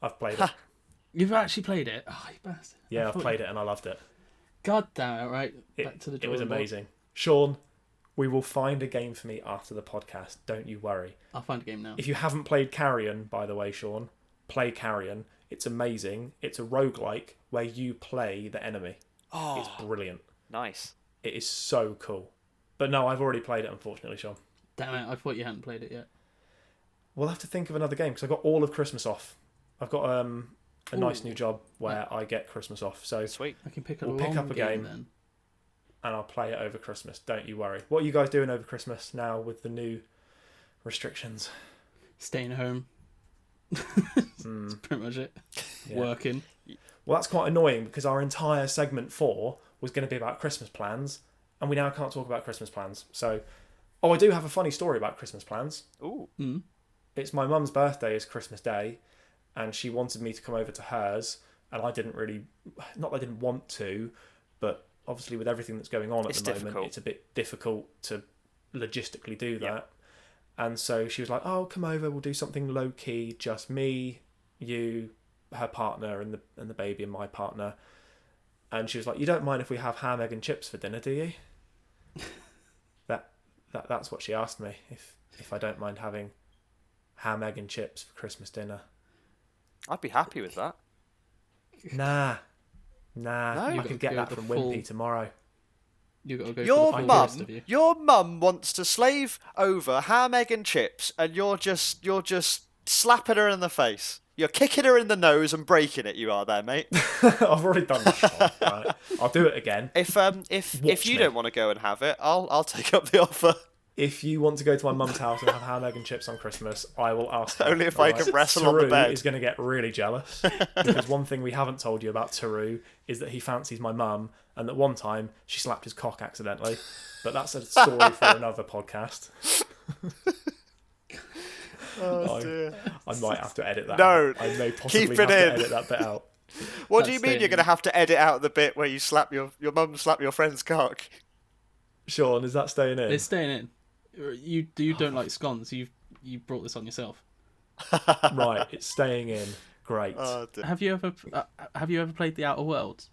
I've played it. You've actually played it? Oh, you bastard. Yeah, I've played it and I loved it. God damn it, right? Back to the drawing board. It was amazing. Board. Sean, we will find a game for me after the podcast. Don't you worry. I'll find a game now. If you haven't played Carrion, by the way, Sean, play Carrion. It's amazing. It's a roguelike where you play the enemy. Oh, it's brilliant. Nice. It is so cool. But no, I've already played it, unfortunately, Sean. Damn it, I thought you hadn't played it yet. We'll have to think of another game because I got all of Christmas off. I've got a nice new job where I get Christmas off. So sweet. I can pick up a game then. And I'll play it over Christmas. Don't you worry. What are you guys doing over Christmas now with the new restrictions? Staying home. That's pretty much it. Yeah. Working. Well, that's quite annoying because our entire segment 4 was going to be about Christmas plans, and we now can't talk about Christmas plans. So, I do have a funny story about Christmas plans. Ooh. It's my mum's birthday is Christmas Day, and she wanted me to come over to hers, and I didn't really, not that I didn't want to, but obviously with everything that's going on at the moment, it's a bit difficult to logistically do that. Yep. And so she was like, "Oh, come over. We'll do something low key, just me, you, her partner, and the baby, and my partner." And she was like, "You don't mind if we have ham, egg, and chips for dinner, do you?" That's what she asked me, if I don't mind having ham, egg, and chips for Christmas dinner. I'd be happy with that. Nah. You could get that from Wimpy tomorrow. You gotta go your mum wants to slave over ham, egg, and chips, and you're just slapping her in the face. You're kicking her in the nose and breaking it. You are there, mate. I've already done that. Right. I'll do it again. If you don't want to go and have it, I'll take up the offer. If you want to go to my mum's house and have ham, egg, and chips on Christmas, I will ask her. Only if I can wrestle on the bed. Taru is going to get really jealous because one thing we haven't told you about Taru is that he fancies my mum, and that one time she slapped his cock accidentally. But that's a story for another podcast. Oh dear! I might have to edit that. No, out. I may possibly keep have it to in. edit that bit out. What do you mean you're going to have to edit out the bit where you slap your mum slap your friend's cock? Sean, is that staying in? It's staying in. You don't like scones. You brought this on yourself. Right, it's staying in. Great. Have you ever played The Outer Worlds?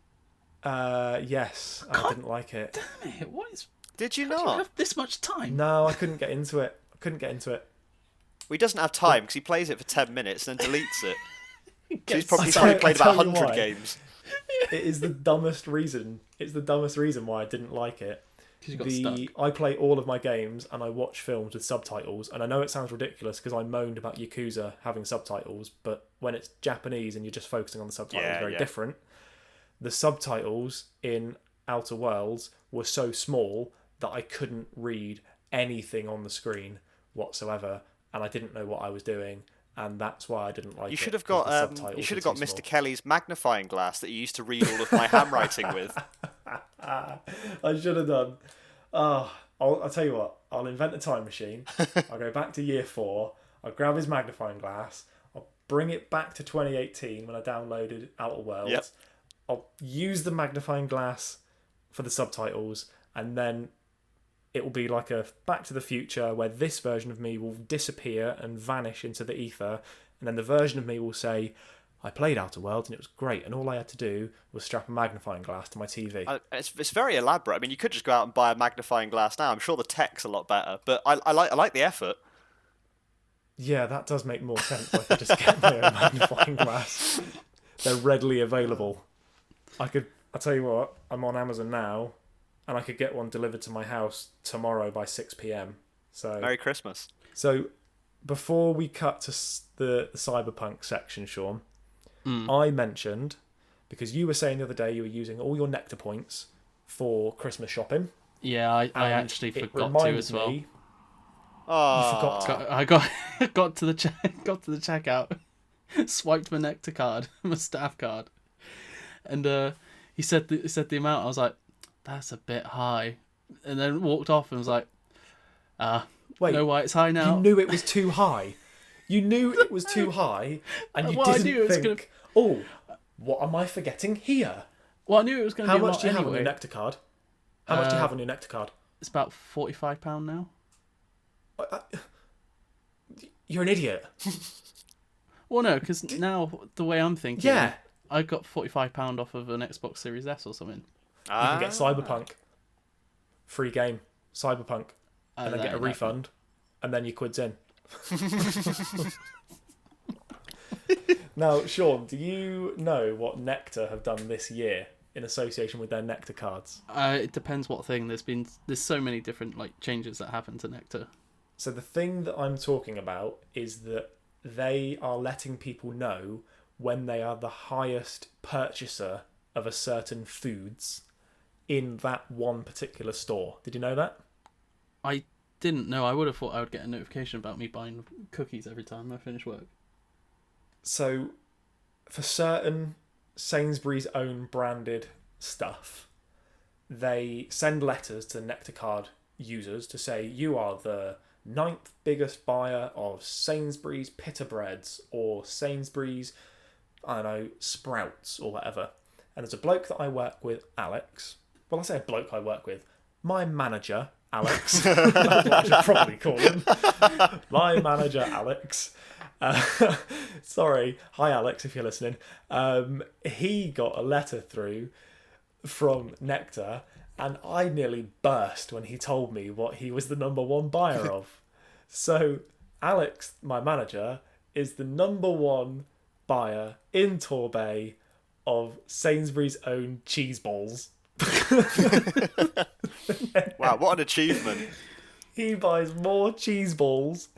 Yes. I didn't like it. Damn it! Did you not? not? Do you have this much time? No, I couldn't get into it. Well, he doesn't have time because he plays it for 10 minutes and then deletes it. So he's probably played about 100 games. It is the dumbest reason. It's the dumbest reason why I didn't like it. You got stuck. I play all of my games and I watch films with subtitles, and I know it sounds ridiculous because I moaned about Yakuza having subtitles, but when it's Japanese and you're just focusing on the subtitles, it's very different. The subtitles in Outer Worlds were so small that I couldn't read anything on the screen whatsoever, and I didn't know what I was doing, and that's why I didn't like it. You should have 'cause got the subtitles you should have were got too Mr. small. Kelly's magnifying glass that you used to read all of my handwriting with. I should have done. I'll tell you what. I'll invent a time machine. I'll go back to year 4. I'll grab his magnifying glass. I'll bring it back to 2018 when I downloaded Outer Worlds. Yep. I'll use the magnifying glass for the subtitles, and then it will be like a Back to the Future where this version of me will disappear and vanish into the ether, and then the version of me will say, I played Outer Worlds and it was great, and all I had to do was strap a magnifying glass to my TV. It's very elaborate. I mean, you could just go out and buy a magnifying glass now. I'm sure the tech's a lot better, but I like the effort. Yeah, that does make more sense. I could just get my own magnifying glass. They're readily available. I'll tell you what, I'm on Amazon now, and I could get one delivered to my house tomorrow by 6 p.m. So Merry Christmas. So before we cut to the Cyberpunk section, Shaun, I mentioned, because you were saying the other day you were using all your Nectar points for Christmas shopping. Yeah, I actually forgot to as well. Oh, I got to the checkout, swiped my Nectar card, my staff card, and he said the amount. I was like, that's a bit high, and then walked off and was like, wait, know why it's high now? You knew it was too high. You knew it was too high, and you didn't think, oh, what am I forgetting here? Well, I knew it was going to be How much do you have on your anyway. Nectar card? How much do you have on your Nectar card? It's about £45 now. You're an idiot. Well, no, because now the way I'm thinking, Yeah. I got £45 off of an Xbox Series S or something. You can get Cyberpunk. Free game. Cyberpunk. And then get a refund. And then your quid's in. Now, Shaun, do you know what Nectar have done this year in association with their Nectar cards? It depends what thing. There's so many different changes that happen to Nectar. So the thing that I'm talking about is that they are letting people know when they are the highest purchaser of a certain foods in that one particular store. Did you know that? I didn't know. I would have thought I would get a notification about me buying cookies every time I finish work. So for certain Sainsbury's own branded stuff, they send letters to Nectar card users to say you are the 9th biggest buyer of Sainsbury's pita breads or Sainsbury's, I don't know, sprouts or whatever. And there's a bloke that I work with, Alex. Well, I say a bloke I work with. My manager, Alex. That's what I should probably call him. My manager, Alex. Sorry. Hi, Alex, if you're listening. He got a letter through from Nectar, and I nearly burst when he told me what he was the number 1 buyer of. So, Alex, my manager, is the number 1 buyer in Torbay of Sainsbury's own cheese balls. Wow, what an achievement. He buys more cheese balls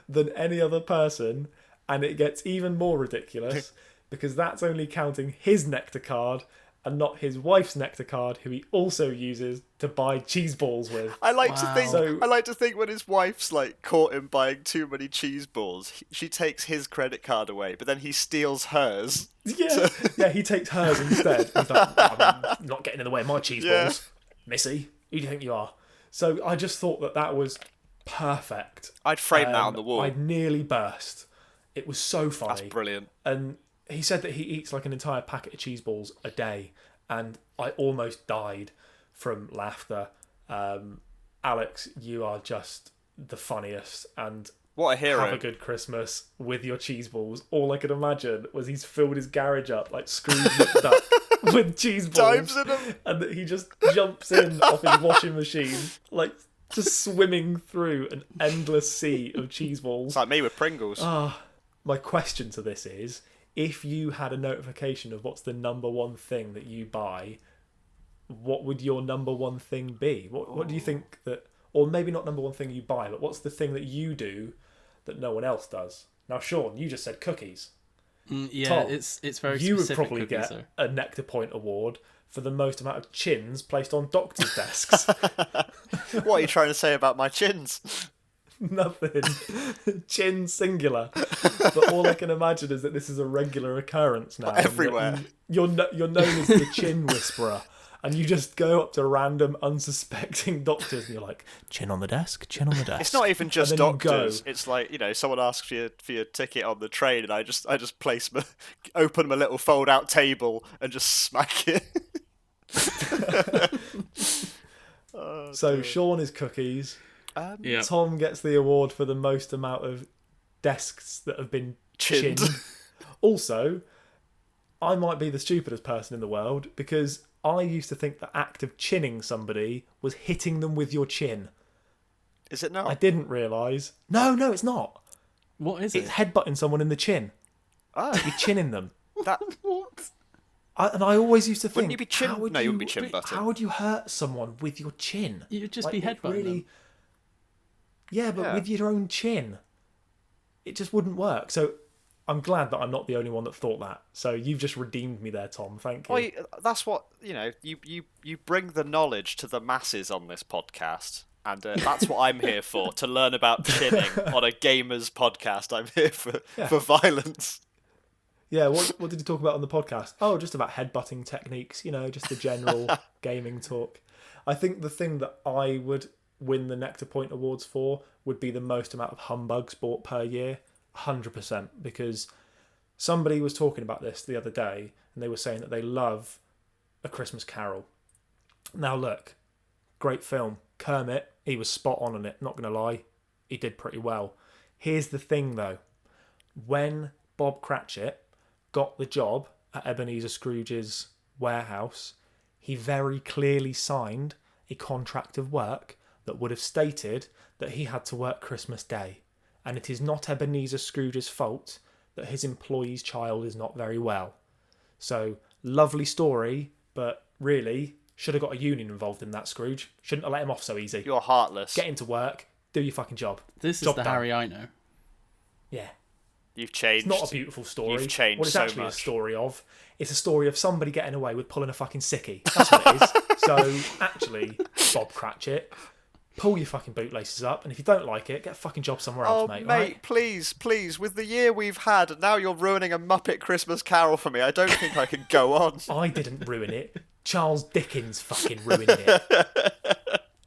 than any other person, and it gets even more ridiculous because that's only counting his Nectar card and not his wife's Nectar card, who he also uses to buy cheese balls with. I like to think when his wife's caught him buying too many cheese balls, she takes his credit card away, but then he steals hers. Yeah, he takes hers instead. He's like, I'm not getting in the way of my cheese balls, Missy. Who do you think you are? So I just thought that was perfect. I'd frame that on the wall. I nearly burst. It was so funny. That's brilliant. And he said that he eats an entire packet of cheese balls a day, and I almost died from laughter. Alex, you are just the funniest, and what a hero. Have a good Christmas with your cheese balls. All I could imagine was he's filled his garage up like Scrooge McDuck with cheese balls. Dives in them. And that he just jumps in off his washing machine, just swimming through an endless sea of cheese balls. It's like me with Pringles. My question to this is, if you had a notification of what's the number 1 thing that you buy, what would your number 1 thing be? What do you think that, or maybe not number 1 thing you buy, but what's the thing that you do that no one else does? Now, Shaun, you just said cookies. Yeah, Tom, it's very specific. You would probably cookies, get a Nectar Point award for the most amount of chins placed on doctors' desks. What are you trying to say about my chins? Nothing. Chin singular. But all I can imagine is that this is a regular occurrence now. Everywhere. You're known as the chin whisperer. And you just go up to random unsuspecting doctors and you're like, chin on the desk, chin on the desk. It's not even just doctors. It's like, someone asks for your ticket on the train, and I just open my little fold out table and just smack it. So Shaun is cookies. Yeah. Tom gets the award for the most amount of desks that have been chinned. Also, I might be the stupidest person in the world because I used to think the act of chinning somebody was hitting them with your chin. Is it not? I didn't realise. No, it's not. What is it? It's headbutting someone in the chin. Oh. You're chinning them. What? And I always used to think, Wouldn't you be chin? No, you wouldn't be chin butting. How would you hurt someone with your chin? You'd just be headbutting them. Yeah, but with your own chin, it just wouldn't work. So I'm glad that I'm not the only one that thought that. So you've just redeemed me there, Tom. Thank you. Well, that's what you bring the knowledge to the masses on this podcast, and that's what I'm here for, to learn about chinning on a gamers podcast. I'm here for violence. Yeah, what did you talk about on the podcast? Oh, just about headbutting techniques, just the general gaming talk. I think the thing that I would win the Nectar Point Awards for would be the most amount of humbugs bought per year. 100%, because somebody was talking about this the other day and they were saying that they love A Christmas Carol. Now look, great film. Kermit, he was spot on it, not going to lie. He did pretty well. Here's the thing though. When Bob Cratchit got the job at Ebenezer Scrooge's warehouse, he very clearly signed a contract of work that would have stated that he had to work Christmas Day. And it is not Ebenezer Scrooge's fault that his employee's child is not very well. So, lovely story, but really, should have got a union involved in that, Scrooge. Shouldn't have let him off so easy. You're heartless. Get into work, do your fucking job. This job is the done. Harry I know. Yeah. You've changed. It's not a beautiful story. You've changed what it's so actually much. a story of, it's a story of somebody getting away with pulling a fucking sickie. That's what it is. So, actually, Bob Cratchit, pull your fucking bootlaces up, and if you don't like it, get a fucking job somewhere else, mate. Right? Please, with the year we've had, and now you're ruining a Muppet Christmas Carol for me. I don't think I can go on. I didn't ruin it. Charles Dickens fucking ruined it.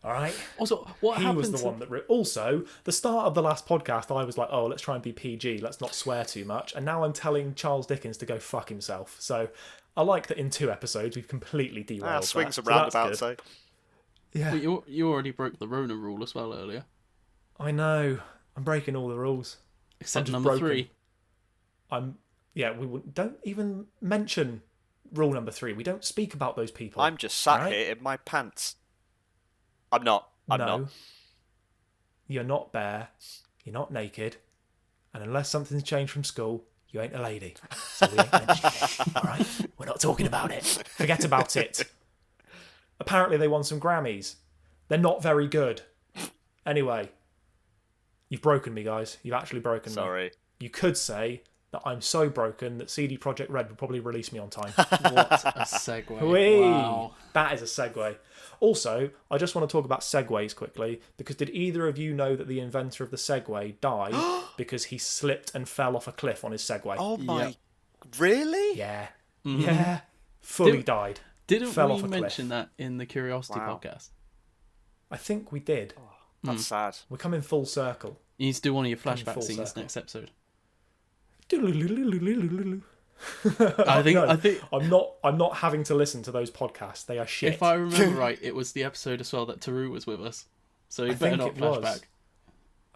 Alright? Also, what happened? He was the one that... Also, the start of the last podcast, I was like, oh, let's try and be PG. Let's not swear too much. And now I'm telling Charles Dickens to go fuck himself. So, I like that in 2 episodes, we've completely derailed swings that. and roundabouts, eh? Yeah. Well, you already broke the Rona rule as well earlier. I know. I'm breaking all the rules. Except number 3. We don't even mention rule number 3. We don't speak about those people. I'm just sat here in my pants. I'm not. You're not bare. You're not naked. And unless something's changed from school, you ain't a lady. So we ain't mentioning it. Alright? We're not talking about it. Forget about it. Apparently they won some Grammys. They're not very good. Anyway, you've broken me, guys. You've actually broken me. Sorry. You could say that I'm so broken that CD Projekt Red would probably release me on time. What a segue. Whee! Wow. That is a segue. Also, I just want to talk about segways quickly, because did either of you know that the inventor of the Segway died because he slipped and fell off a cliff on his Segway? Oh my... Yep. Really? Yeah. Mm-hmm. Yeah. Fully died. Didn't Fell we off a mention cliff. that in the Curiosity Wow. podcast? I think we did. That's sad. We're coming full circle. You need to do one of your Coming flashback full scenes circle. next episode. I think I'm not having to listen to those podcasts. They are shit. if I remember right, it was the episode as well that Taru was with us. So you better not flashback.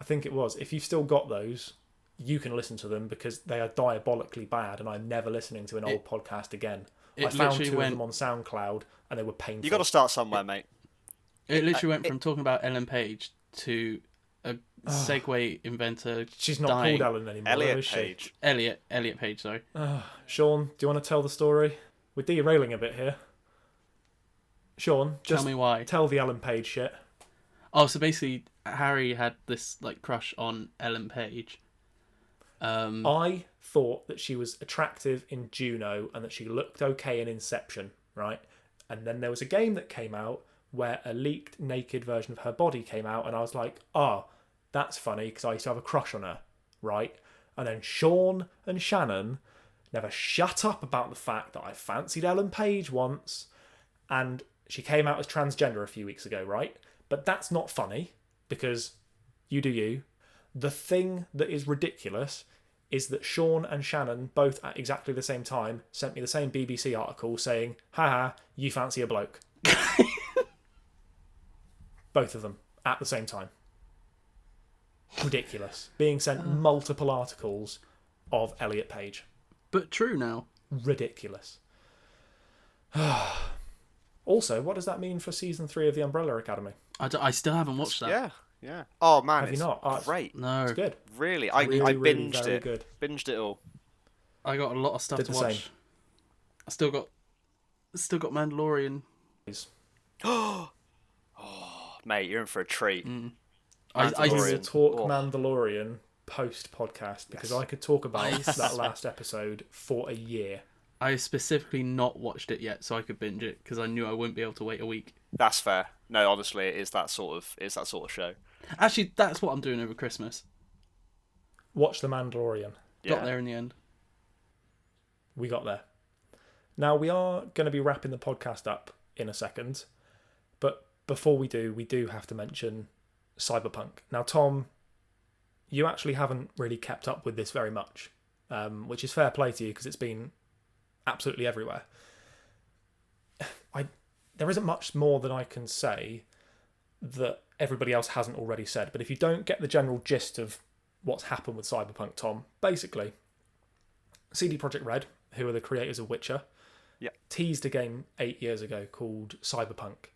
I think it was. If you've still got those, you can listen to them because they are diabolically bad, and I'm never listening to an old podcast again. I found 2 of them on SoundCloud, and they were painful. You got to start somewhere, mate. It literally went from talking about Ellen Page to a Segway inventor. She's not dying. called Ellen anymore, Elliot is she? Page. Elliot Page, sorry. Sean, do you want to tell the story? We're derailing a bit here. Sean, just Tell me why. tell the Ellen Page shit. Oh, so basically, Harry had this crush on Ellen Page. I thought that she was attractive in Juno and that she looked okay in Inception, right? And then there was a game that came out where a leaked naked version of her body came out, and I was like, That's funny because I used to have a crush on her, right? And then Shaun and Shannon never shut up about the fact that I fancied Ellen Page once, and she came out as transgender a few weeks ago, right? But that's not funny because you do you. The thing that is ridiculous is that Shaun and Shannon, both at exactly the same time, sent me the same BBC article saying, haha, you fancy a bloke. Both of them at the same time. Ridiculous. Being sent multiple articles of Elliot Page. But true now. Ridiculous. Also, what does that mean for season 3 of The Umbrella Academy? I still haven't watched that. Yeah. Oh man, Have you not? Great. No. It's good. Really, I binged it. Good. Binged it all. I got a lot of stuff Did to the watch. same. I still got Mandalorian. Oh, mate, you're in for a treat. I We will Mandalorian. talk Oh. Mandalorian post-podcast because I could talk about that last episode for a year. I specifically not watched it yet so I could binge it because I knew I wouldn't be able to wait a week. That's fair. No, honestly, it is that sort of show. Actually, that's what I'm doing over Christmas. Watch The Mandalorian. Got there in the end. We got there. Now, we are going to be wrapping the podcast up in a second, but before we do have to mention Cyberpunk. Now, Tom, you actually haven't really kept up with this very much, which is fair play to you because it's been absolutely everywhere. There isn't much more that I can say that everybody else hasn't already said, but if you don't get the general gist of what's happened with Cyberpunk, Tom, basically, CD Projekt Red, who are the creators of Witcher, teased a game 8 years ago called Cyberpunk.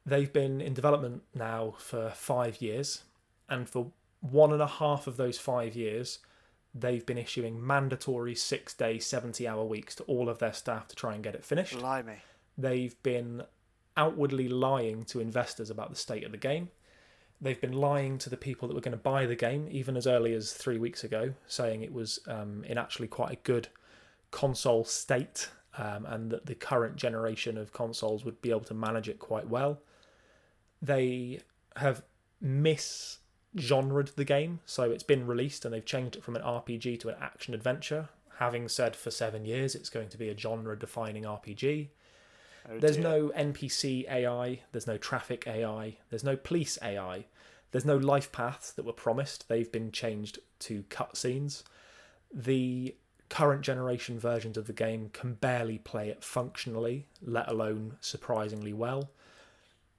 They've been in development now for 5 years, and for 1.5 of those 5 years, they've been issuing mandatory 6-day, 70-hour weeks to all of their staff to try and get it finished. Blimey. They've been outwardly lying to investors about the state of the game. They've been lying to the people that were going to buy the game, even as early as 3 weeks ago, saying it was in actually quite a good console state, and that the current generation of consoles would be able to manage it quite well. They have misgenred the game, so it's been released and they've changed it from an RPG to an action-adventure, having said for 7 years it's going to be a genre-defining RPG. There's no NPC AI, there's no traffic AI, there's no police AI, there's no life paths that were promised. They've been changed to cutscenes. The current generation versions of the game can barely play it functionally, let alone surprisingly well.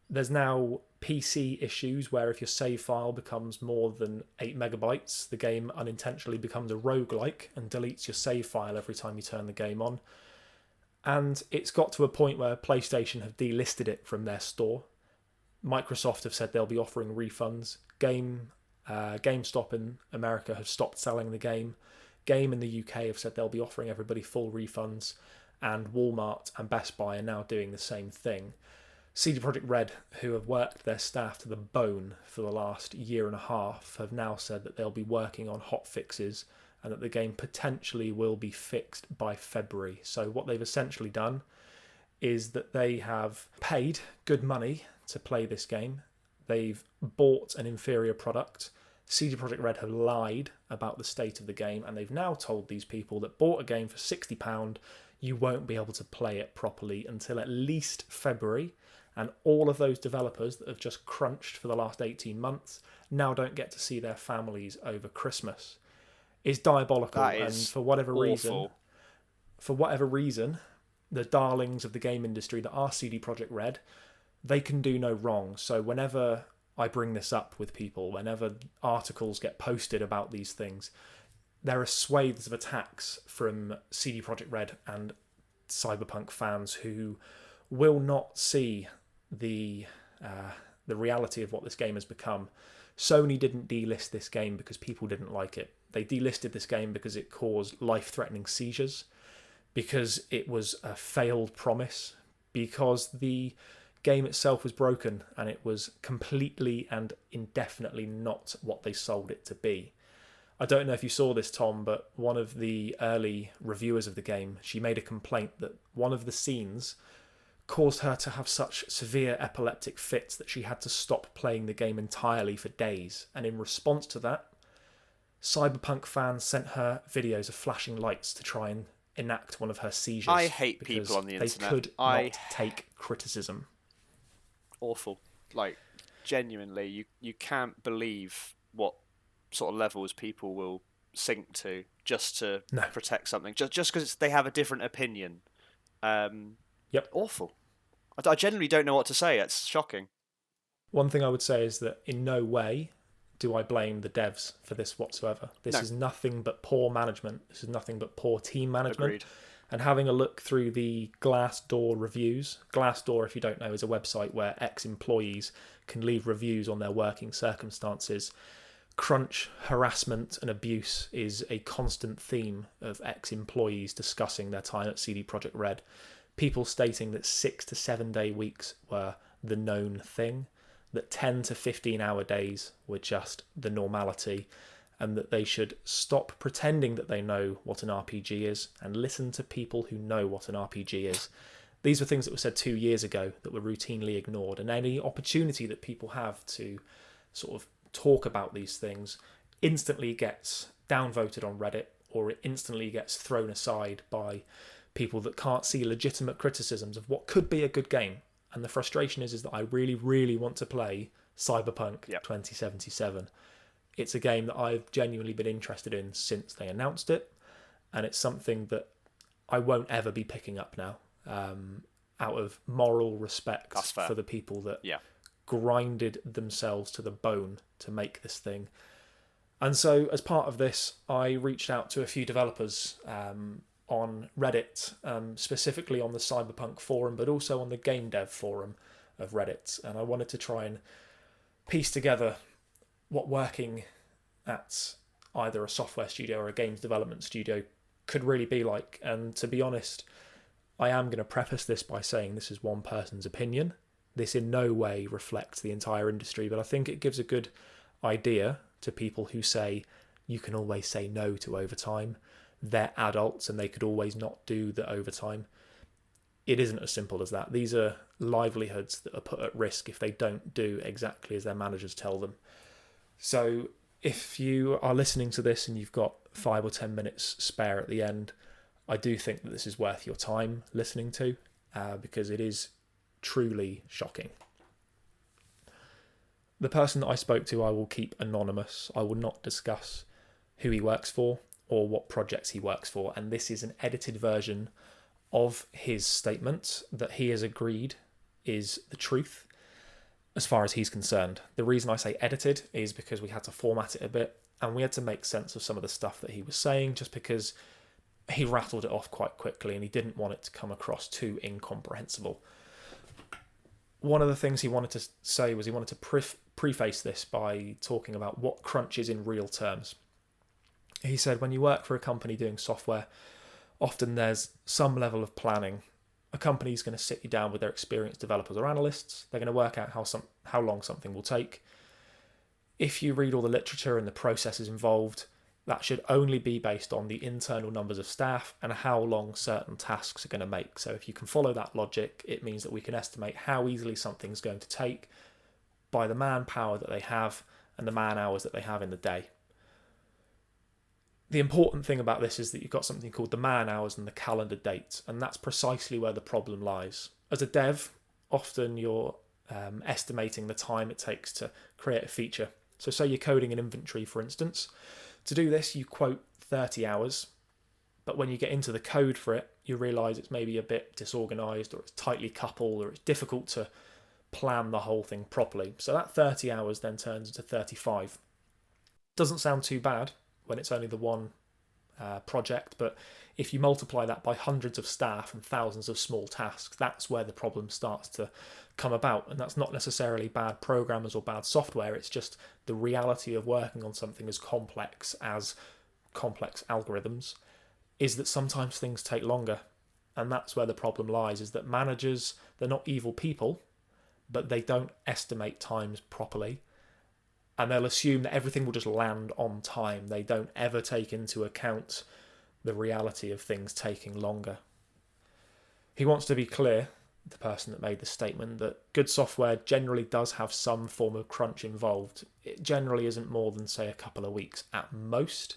There's now PC issues where if your save file becomes more than 8 megabytes, the game unintentionally becomes a roguelike and deletes your save file every time you turn the game on. And it's got to a point where PlayStation have delisted it from their store. Microsoft have said they'll be offering refunds. GameStop in America have stopped selling the game. Game in the UK have said they'll be offering everybody full refunds. And Walmart and Best Buy are now doing the same thing. CD Projekt Red, who have worked their staff to the bone for the last 1.5 years, have now said that they'll be working on hot fixes and that the game potentially will be fixed by February. So what they've essentially done is that they have paid good money to play this game. They've bought an inferior product. CD Projekt Red have lied about the state of the game, and they've now told these people that bought a game for £60, you won't be able to play it properly until at least February. And all of those developers that have just crunched for the last 18 months now don't get to see their families over Christmas. It's diabolical, and for whatever reason, the darlings of the game industry that are CD Projekt Red, they can do no wrong. So whenever I bring this up with people, whenever articles get posted about these things, there are swathes of attacks from CD Projekt Red and Cyberpunk fans who will not see the reality of what this game has become. Sony didn't delist this game because people didn't like it. They delisted this game because it caused life-threatening seizures, because it was a failed promise, because the game itself was broken and it was completely and indefinitely not what they sold it to be. I don't know if you saw this, Tom, but one of the early reviewers of the game, she made a complaint that one of the scenes caused her to have such severe epileptic fits that she had to stop playing the game entirely for days. And in response to that, Cyberpunk fans sent her videos of flashing lights to try and enact one of her seizures. I hate people on the internet. They could not take criticism. Awful. Like, genuinely, you can't believe what sort of levels people will sink to just to protect something, just because they have a different opinion. Yep. Awful. I generally don't know what to say. It's shocking. One thing I would say is that in no way do I blame the devs for this whatsoever. This is nothing but poor management. This is nothing but poor team management. Agreed. And having a look through the Glassdoor reviews. Glassdoor, if you don't know, is a website where ex-employees can leave reviews on their working circumstances. Crunch, harassment and abuse is a constant theme of ex-employees discussing their time at CD Projekt Red. People stating that 6 to 7 day weeks were the known thing, that 10 to 15 hour days were just the normality, and that they should stop pretending that they know what an RPG is and listen to people who know what an RPG is. These were things that were said 2 years ago that were routinely ignored, and any opportunity that people have to sort of talk about these things instantly gets downvoted on Reddit, or it instantly gets thrown aside by people that can't see legitimate criticisms of what could be a good game. And the frustration is that I really, really want to play Cyberpunk 2077. It's a game that I've genuinely been interested in since they announced it, and it's something that I won't ever be picking up now, out of moral respect for the people that grinded themselves to the bone to make this thing. And so as part of this, I reached out to a few developers on Reddit, specifically on the Cyberpunk forum, but also on the game dev forum of Reddit. And I wanted to try and piece together what working at either a software studio or a games development studio could really be like. And to be honest, I am going to preface this by saying this is one person's opinion. This in no way reflects the entire industry, but I think it gives a good idea to people who say you can always say no to overtime. They're adults and they could always not do the overtime. It isn't as simple as that. These are livelihoods that are put at risk if they don't do exactly as their managers tell them. So if you are listening to this and you've got 5 or 10 minutes spare at the end, I do think that this is worth your time listening to, because it is truly shocking. The person that I spoke to, I will keep anonymous. I will not discuss who he works for or what projects he works for, and this is an edited version of his statement that he has agreed is the truth as far as he's concerned. The reason I say edited is because we had to format it a bit and we had to make sense of some of the stuff that he was saying, just because he rattled it off quite quickly and he didn't want it to come across too incomprehensible. One of the things he wanted to say was he wanted to preface this by talking about what crunch is in real terms. He said, when you work for a company doing software, often there's some level of planning. A company's going to sit you down with their experienced developers or analysts. They're going to work out how long something will take. If you read all the literature and the processes involved, that should only be based on the internal numbers of staff and how long certain tasks are going to make. So if you can follow that logic, it means that we can estimate how easily something's going to take by the manpower that they have and the man hours that they have in the day. The important thing about this is that you've got something called the man hours and the calendar dates, and that's precisely where the problem lies. As a dev, often you're estimating the time it takes to create a feature. So say you're coding an inventory, for instance. To do this, you quote 30 hours, but when you get into the code for it, you realise it's maybe a bit disorganised, or it's tightly coupled, or it's difficult to plan the whole thing properly. So that 30 hours then turns into 35. Doesn't sound too bad when it's only the one project, but if you multiply that by hundreds of staff and thousands of small tasks, that's where the problem starts to come about. And that's not necessarily bad programmers or bad software, it's just the reality of working on something as complex algorithms is that sometimes things take longer. And that's where the problem lies, is that managers, they're not evil people, but they don't estimate times properly. And they'll assume that everything will just land on time. They don't ever take into account the reality of things taking longer. He wants to be clear the person that made the statement, that good software generally does have some form of crunch involved. It generally isn't more than, say, a couple of weeks at most.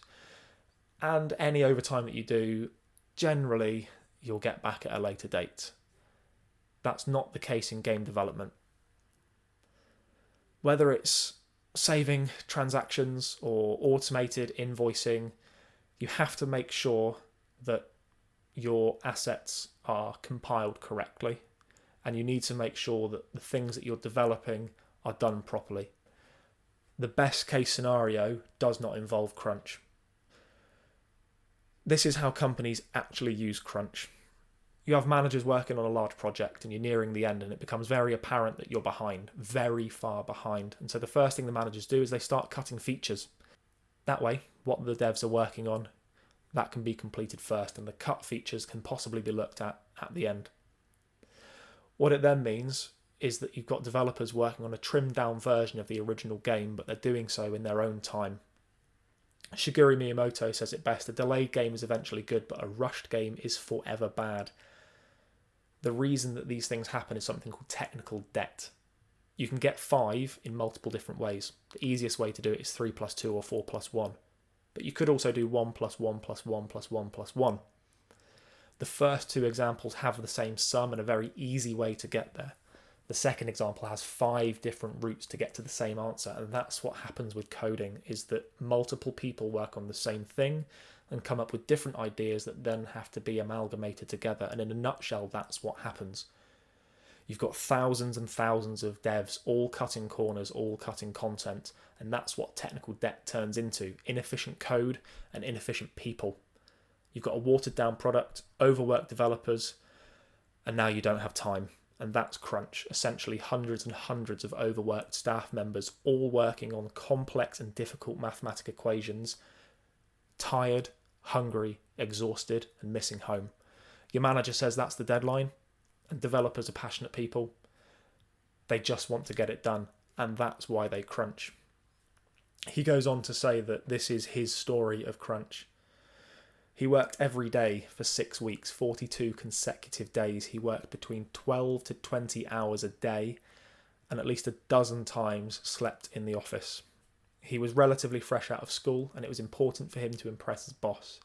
And any overtime that you do, generally you'll get back at a later date. That's not the case in game development. Whether it's saving transactions or automated invoicing, you have to make sure that your assets are compiled correctly, and you need to make sure that the things that you're developing are done properly. The best case scenario does not involve crunch. This is how companies actually use crunch. You have managers working on a large project and you're nearing the end, and it becomes very apparent that you're behind, very far behind. And so the first thing the managers do is they start cutting features. That way, what the devs are working on, that can be completed first, and the cut features can possibly be looked at the end. What it then means is that you've got developers working on a trimmed down version of the original game, but they're doing so in their own time. Shigeru Miyamoto says it best: a delayed game is eventually good, but a rushed game is forever bad. The reason that these things happen is something called technical debt. You can get 5 in multiple different ways. The easiest way to do it is 3 plus 2 or 4 plus 1. But you could also do 1 plus 1 plus 1 plus 1 plus 1. The first 2 examples have the same sum and a very easy way to get there. The second example has 5 different routes to get to the same answer, and that's what happens with coding, is that multiple people work on the same thing and come up with different ideas that then have to be amalgamated together, and in a nutshell, that's what happens. You've got thousands and thousands of devs all cutting corners, all cutting content, and that's what technical debt turns into: inefficient code and inefficient people. You've got a watered down product, overworked developers, and now you don't have time. And that's crunch. Essentially hundreds and hundreds of overworked staff members all working on complex and difficult mathematical equations, tired, hungry, exhausted, and missing home. Your manager says that's the deadline, and developers are passionate people. They just want to get it done, and that's why they crunch. He goes on to say that this is his story of crunch. He worked every day for 6 weeks, 42 consecutive days. He worked between 12 to 20 hours a day, and at least a dozen times slept in the office. He was relatively fresh out of school, and it was important for him to impress his boss.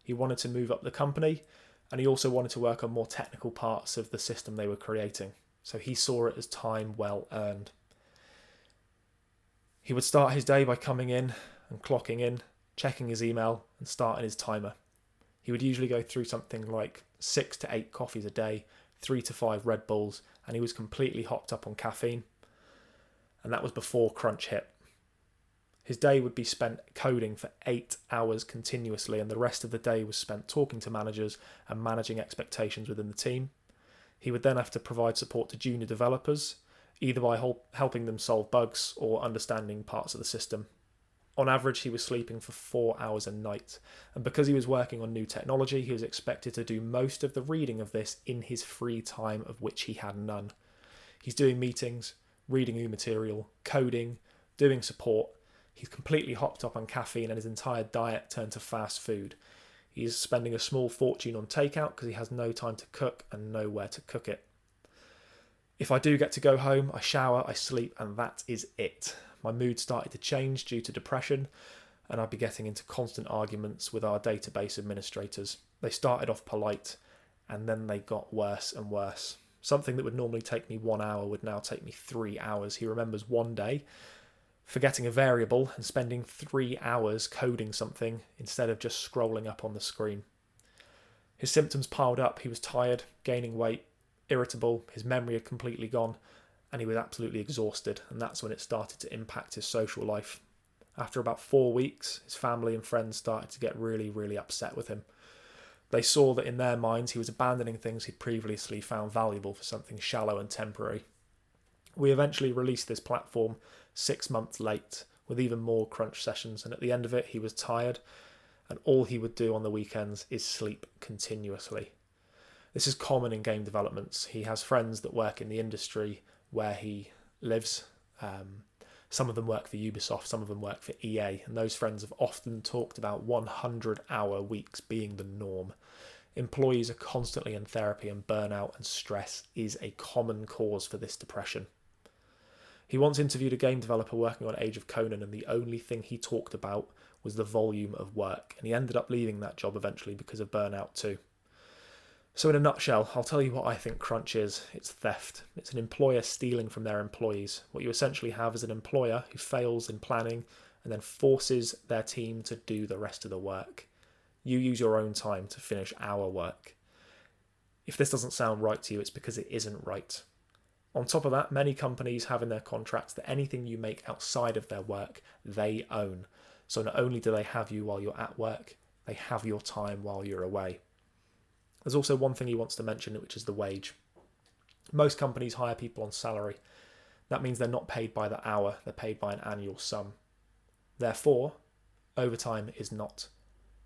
He wanted to move up the company, and he also wanted to work on more technical parts of the system they were creating. So he saw it as time well earned. He would start his day by coming in and clocking in, checking his email, and starting his timer. He would usually go through something like 6 to 8 coffees a day, 3 to 5 Red Bulls, and he was completely hopped up on caffeine. And that was before crunch hit. His day would be spent coding for 8 hours continuously, and the rest of the day was spent talking to managers and managing expectations within the team. He would then have to provide support to junior developers, either by helping them solve bugs or understanding parts of the system. On average, he was sleeping for 4 hours a night, and because he was working on new technology, he was expected to do most of the reading of this in his free time, of which he had none. He's doing meetings, reading new material, coding, doing support. He's completely hopped up on caffeine, and his entire diet turned to fast food. He's spending a small fortune on takeout because he has no time to cook and nowhere to cook it. If I do get to go home, I shower, I sleep, and that is it. My mood started to change due to depression, and I'd be getting into constant arguments with our database administrators. They started off polite, and then they got worse and worse. Something that would normally take me 1 hour would now take me 3 hours. He remembers one day forgetting a variable and spending 3 hours coding something instead of just scrolling up on the screen. His symptoms piled up. He was tired, gaining weight, irritable, his memory had completely gone, and he was absolutely exhausted, and that's when it started to impact his social life. After about 4 weeks, his family and friends started to get really, really upset with him. They saw that in their minds he was abandoning things he'd previously found valuable for something shallow and temporary. We eventually released this platform 6 months late, with even more crunch sessions, and at the end of it he was tired, and all he would do on the weekends is sleep continuously. This is common in game developments. He has friends that work in the industry where he lives. Some of them work for Ubisoft, some of them work for EA, and those friends have often talked about 100-hour weeks being the norm. Employees are constantly in therapy, and burnout and stress is a common cause for this depression. He once interviewed a game developer working on Age of Conan, and the only thing he talked about was the volume of work, and he ended up leaving that job eventually because of burnout too. So in a nutshell, I'll tell you what I think crunch is. It's theft. It's an employer stealing from their employees. What you essentially have is an employer who fails in planning and then forces their team to do the rest of the work. You use your own time to finish our work. If this doesn't sound right to you, it's because it isn't right. On top of that, many companies have in their contracts that anything you make outside of their work, they own. So not only do they have you while you're at work, they have your time while you're away. There's also one thing he wants to mention, which is the wage. Most companies hire people on salary. That means they're not paid by the hour, they're paid by an annual sum. Therefore, overtime is not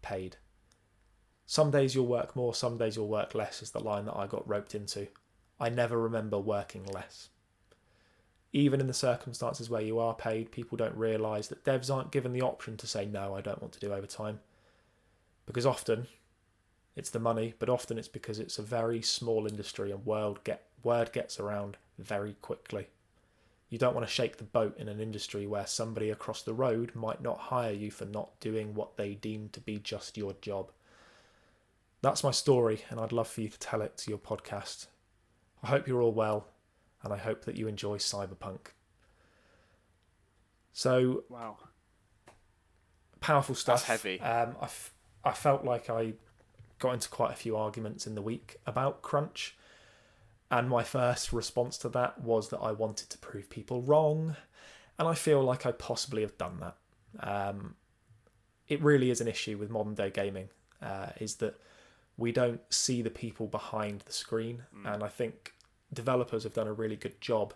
paid. Some days you'll work more, some days you'll work less, is the line that I got roped into. I never remember working less. Even in the circumstances where you are paid, people don't realise that devs aren't given the option to say, no, I don't want to do overtime. Because often it's the money, but often it's because it's a very small industry and word gets around very quickly. You don't want to shake the boat in an industry where somebody across the road might not hire you for not doing what they deem to be just your job. That's my story, and I'd love for you to tell it to your podcast. I hope you're all well, and I hope that you enjoy Cyberpunk. So, wow, powerful stuff. That's heavy. I felt like I got into quite a few arguments in the week about crunch, and my first response to that was that I wanted to prove people wrong, and I feel like I possibly have done that. It really is an issue with modern day gaming, is that we don't see the people behind the screen, and I think developers have done a really good job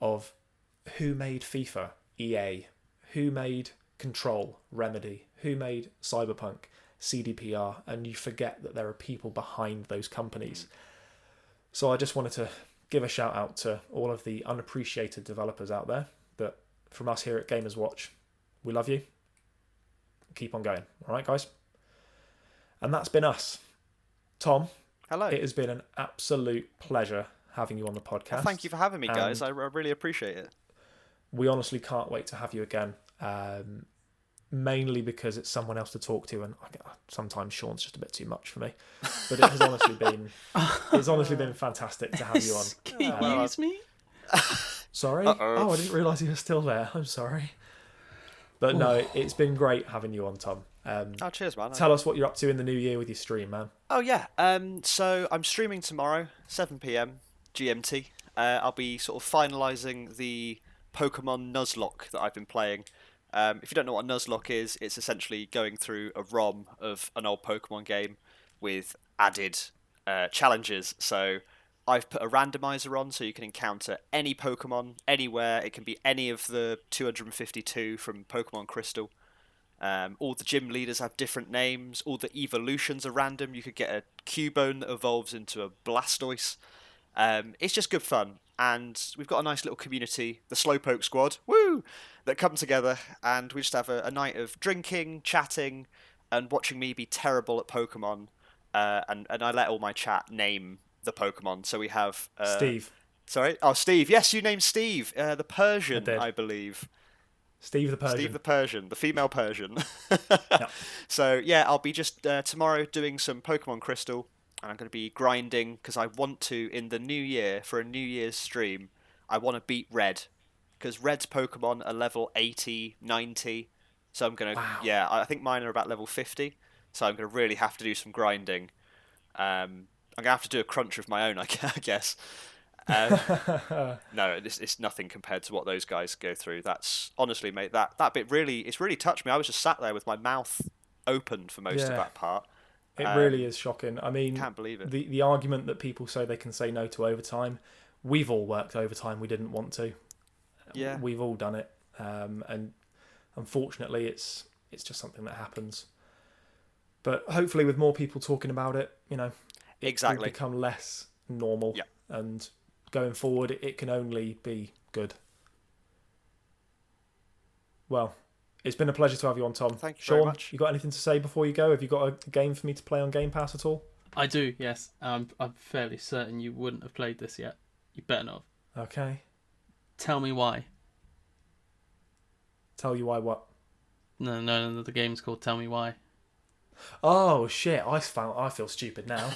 of who made FIFA, EA, who made Control, Remedy, who made Cyberpunk, CDPR, and you forget that there are people behind those companies. So I just wanted to give a shout out to all of the unappreciated developers out there that from us here at Gamers Watch, we love you. Keep on going. All right, guys? And that's been us. Tom, hello. It has been an absolute pleasure having you on the podcast. Well, thank you for having me, guys. I really appreciate it. We honestly can't wait to have you again. Mainly because it's someone else to talk to, and sometimes Shaun's just a bit too much for me. But it has honestly been fantastic to have you on. Excuse me? Sorry? Uh-oh. Oh, I didn't realise you were still there. I'm sorry. But no, it's been great having you on, Tom. Cheers, man. Tell us what you're up to in the new year with your stream, man. Oh, yeah. So I'm streaming tomorrow, 7 p.m. GMT. I'll be sort of finalising the Pokemon Nuzlocke that I've been playing. If you don't know what a Nuzlocke is, it's essentially going through a ROM of an old Pokemon game with added challenges. So I've put a randomizer on so you can encounter any Pokemon anywhere. It can be any of the 252 from Pokemon Crystal. All the gym leaders have different names. All the evolutions are random. You could get a Cubone that evolves into a Blastoise. It's just good fun. And we've got a nice little community, the Slowpoke Squad, woo, that come together, and we just have a night of drinking, chatting, and watching me be terrible at Pokemon. And I let all my chat name the Pokemon. So we have Steve. Sorry? Oh, Steve. Yes, you named Steve. The Persian, I believe. Steve the Persian. Steve the Persian, the female Persian. Yep. So, yeah, I'll be just tomorrow doing some Pokemon Crystal, and I'm going to be grinding, because I want to, in the new year, for a New Year's stream, I want to beat Red, because Red's Pokemon are level 80, 90, so I'm going to, yeah, I think mine are about level 50, so I'm going to really have to do some grinding. I'm going to have to do a crunch of my own, I guess. No, it's nothing compared to what those guys go through. That's honestly, mate, that bit it's really touched me. I was just sat there with my mouth open for most of that part. It really is shocking. I mean, can't believe it. The argument that people say they can say no to overtime, we've all worked overtime we didn't want to. Yeah, we've all done it, and unfortunately, it's just something that happens. But hopefully, with more people talking about it, it will become less normal. Yeah. And going forward, it can only be good. Well, it's been a pleasure to have you on, Tom. Thank you Shaun, very much. You got anything to say before you go? Have you got a game for me to play on Game Pass at all? I do, yes. I'm fairly certain you wouldn't have played this yet. You better not have. Okay. Tell me why. Tell you why what? No, the game's called Tell Me Why. Oh shit! I feel stupid now.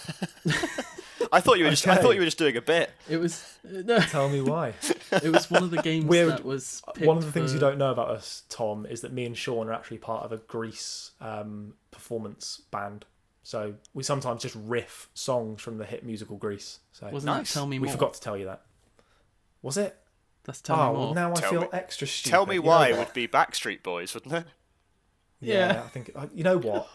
I thought you were just. I Okay. thought you were just doing a bit. It was no. Tell me why. It was one of the games that was picked One of the things for... you don't know about us, Tom, is that me and Shaun are actually part of a Grease performance band. So we sometimes just riff songs from the hit musical Grease. So Wasn't Nice. that Tell Me More? we forgot to tell you that. Was it? That's Tell Me Oh, More. well, now I Tell feel me- extra stupid. Tell me You know why what? would be Backstreet Boys, wouldn't it? Yeah. I think. You know what?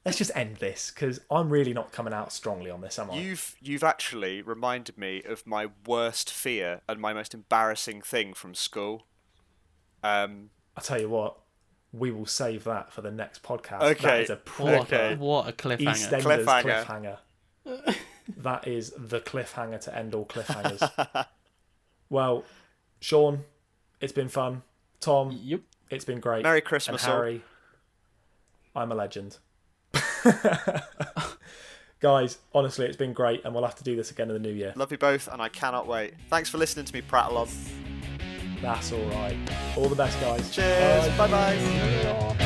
Let's just end this because I'm really not coming out strongly on this, am I? You've actually reminded me of my worst fear and my most embarrassing thing from school. I tell you what, we will save that for the next podcast. Okay. That is a proper What a cliffhanger. EastEnders Cliffhanger. That is the cliffhanger to end all cliffhangers. Well, Shaun, it's been fun. Tom, Yep. it's been great. Merry Christmas, And all. Harry, I'm a legend. Guys, honestly, it's been great, and we'll have to do this again in the new year. Love you both, and I cannot wait. Thanks for listening to me prattle on. That's all right. All the best, guys. Cheers. Bye. Bye bye.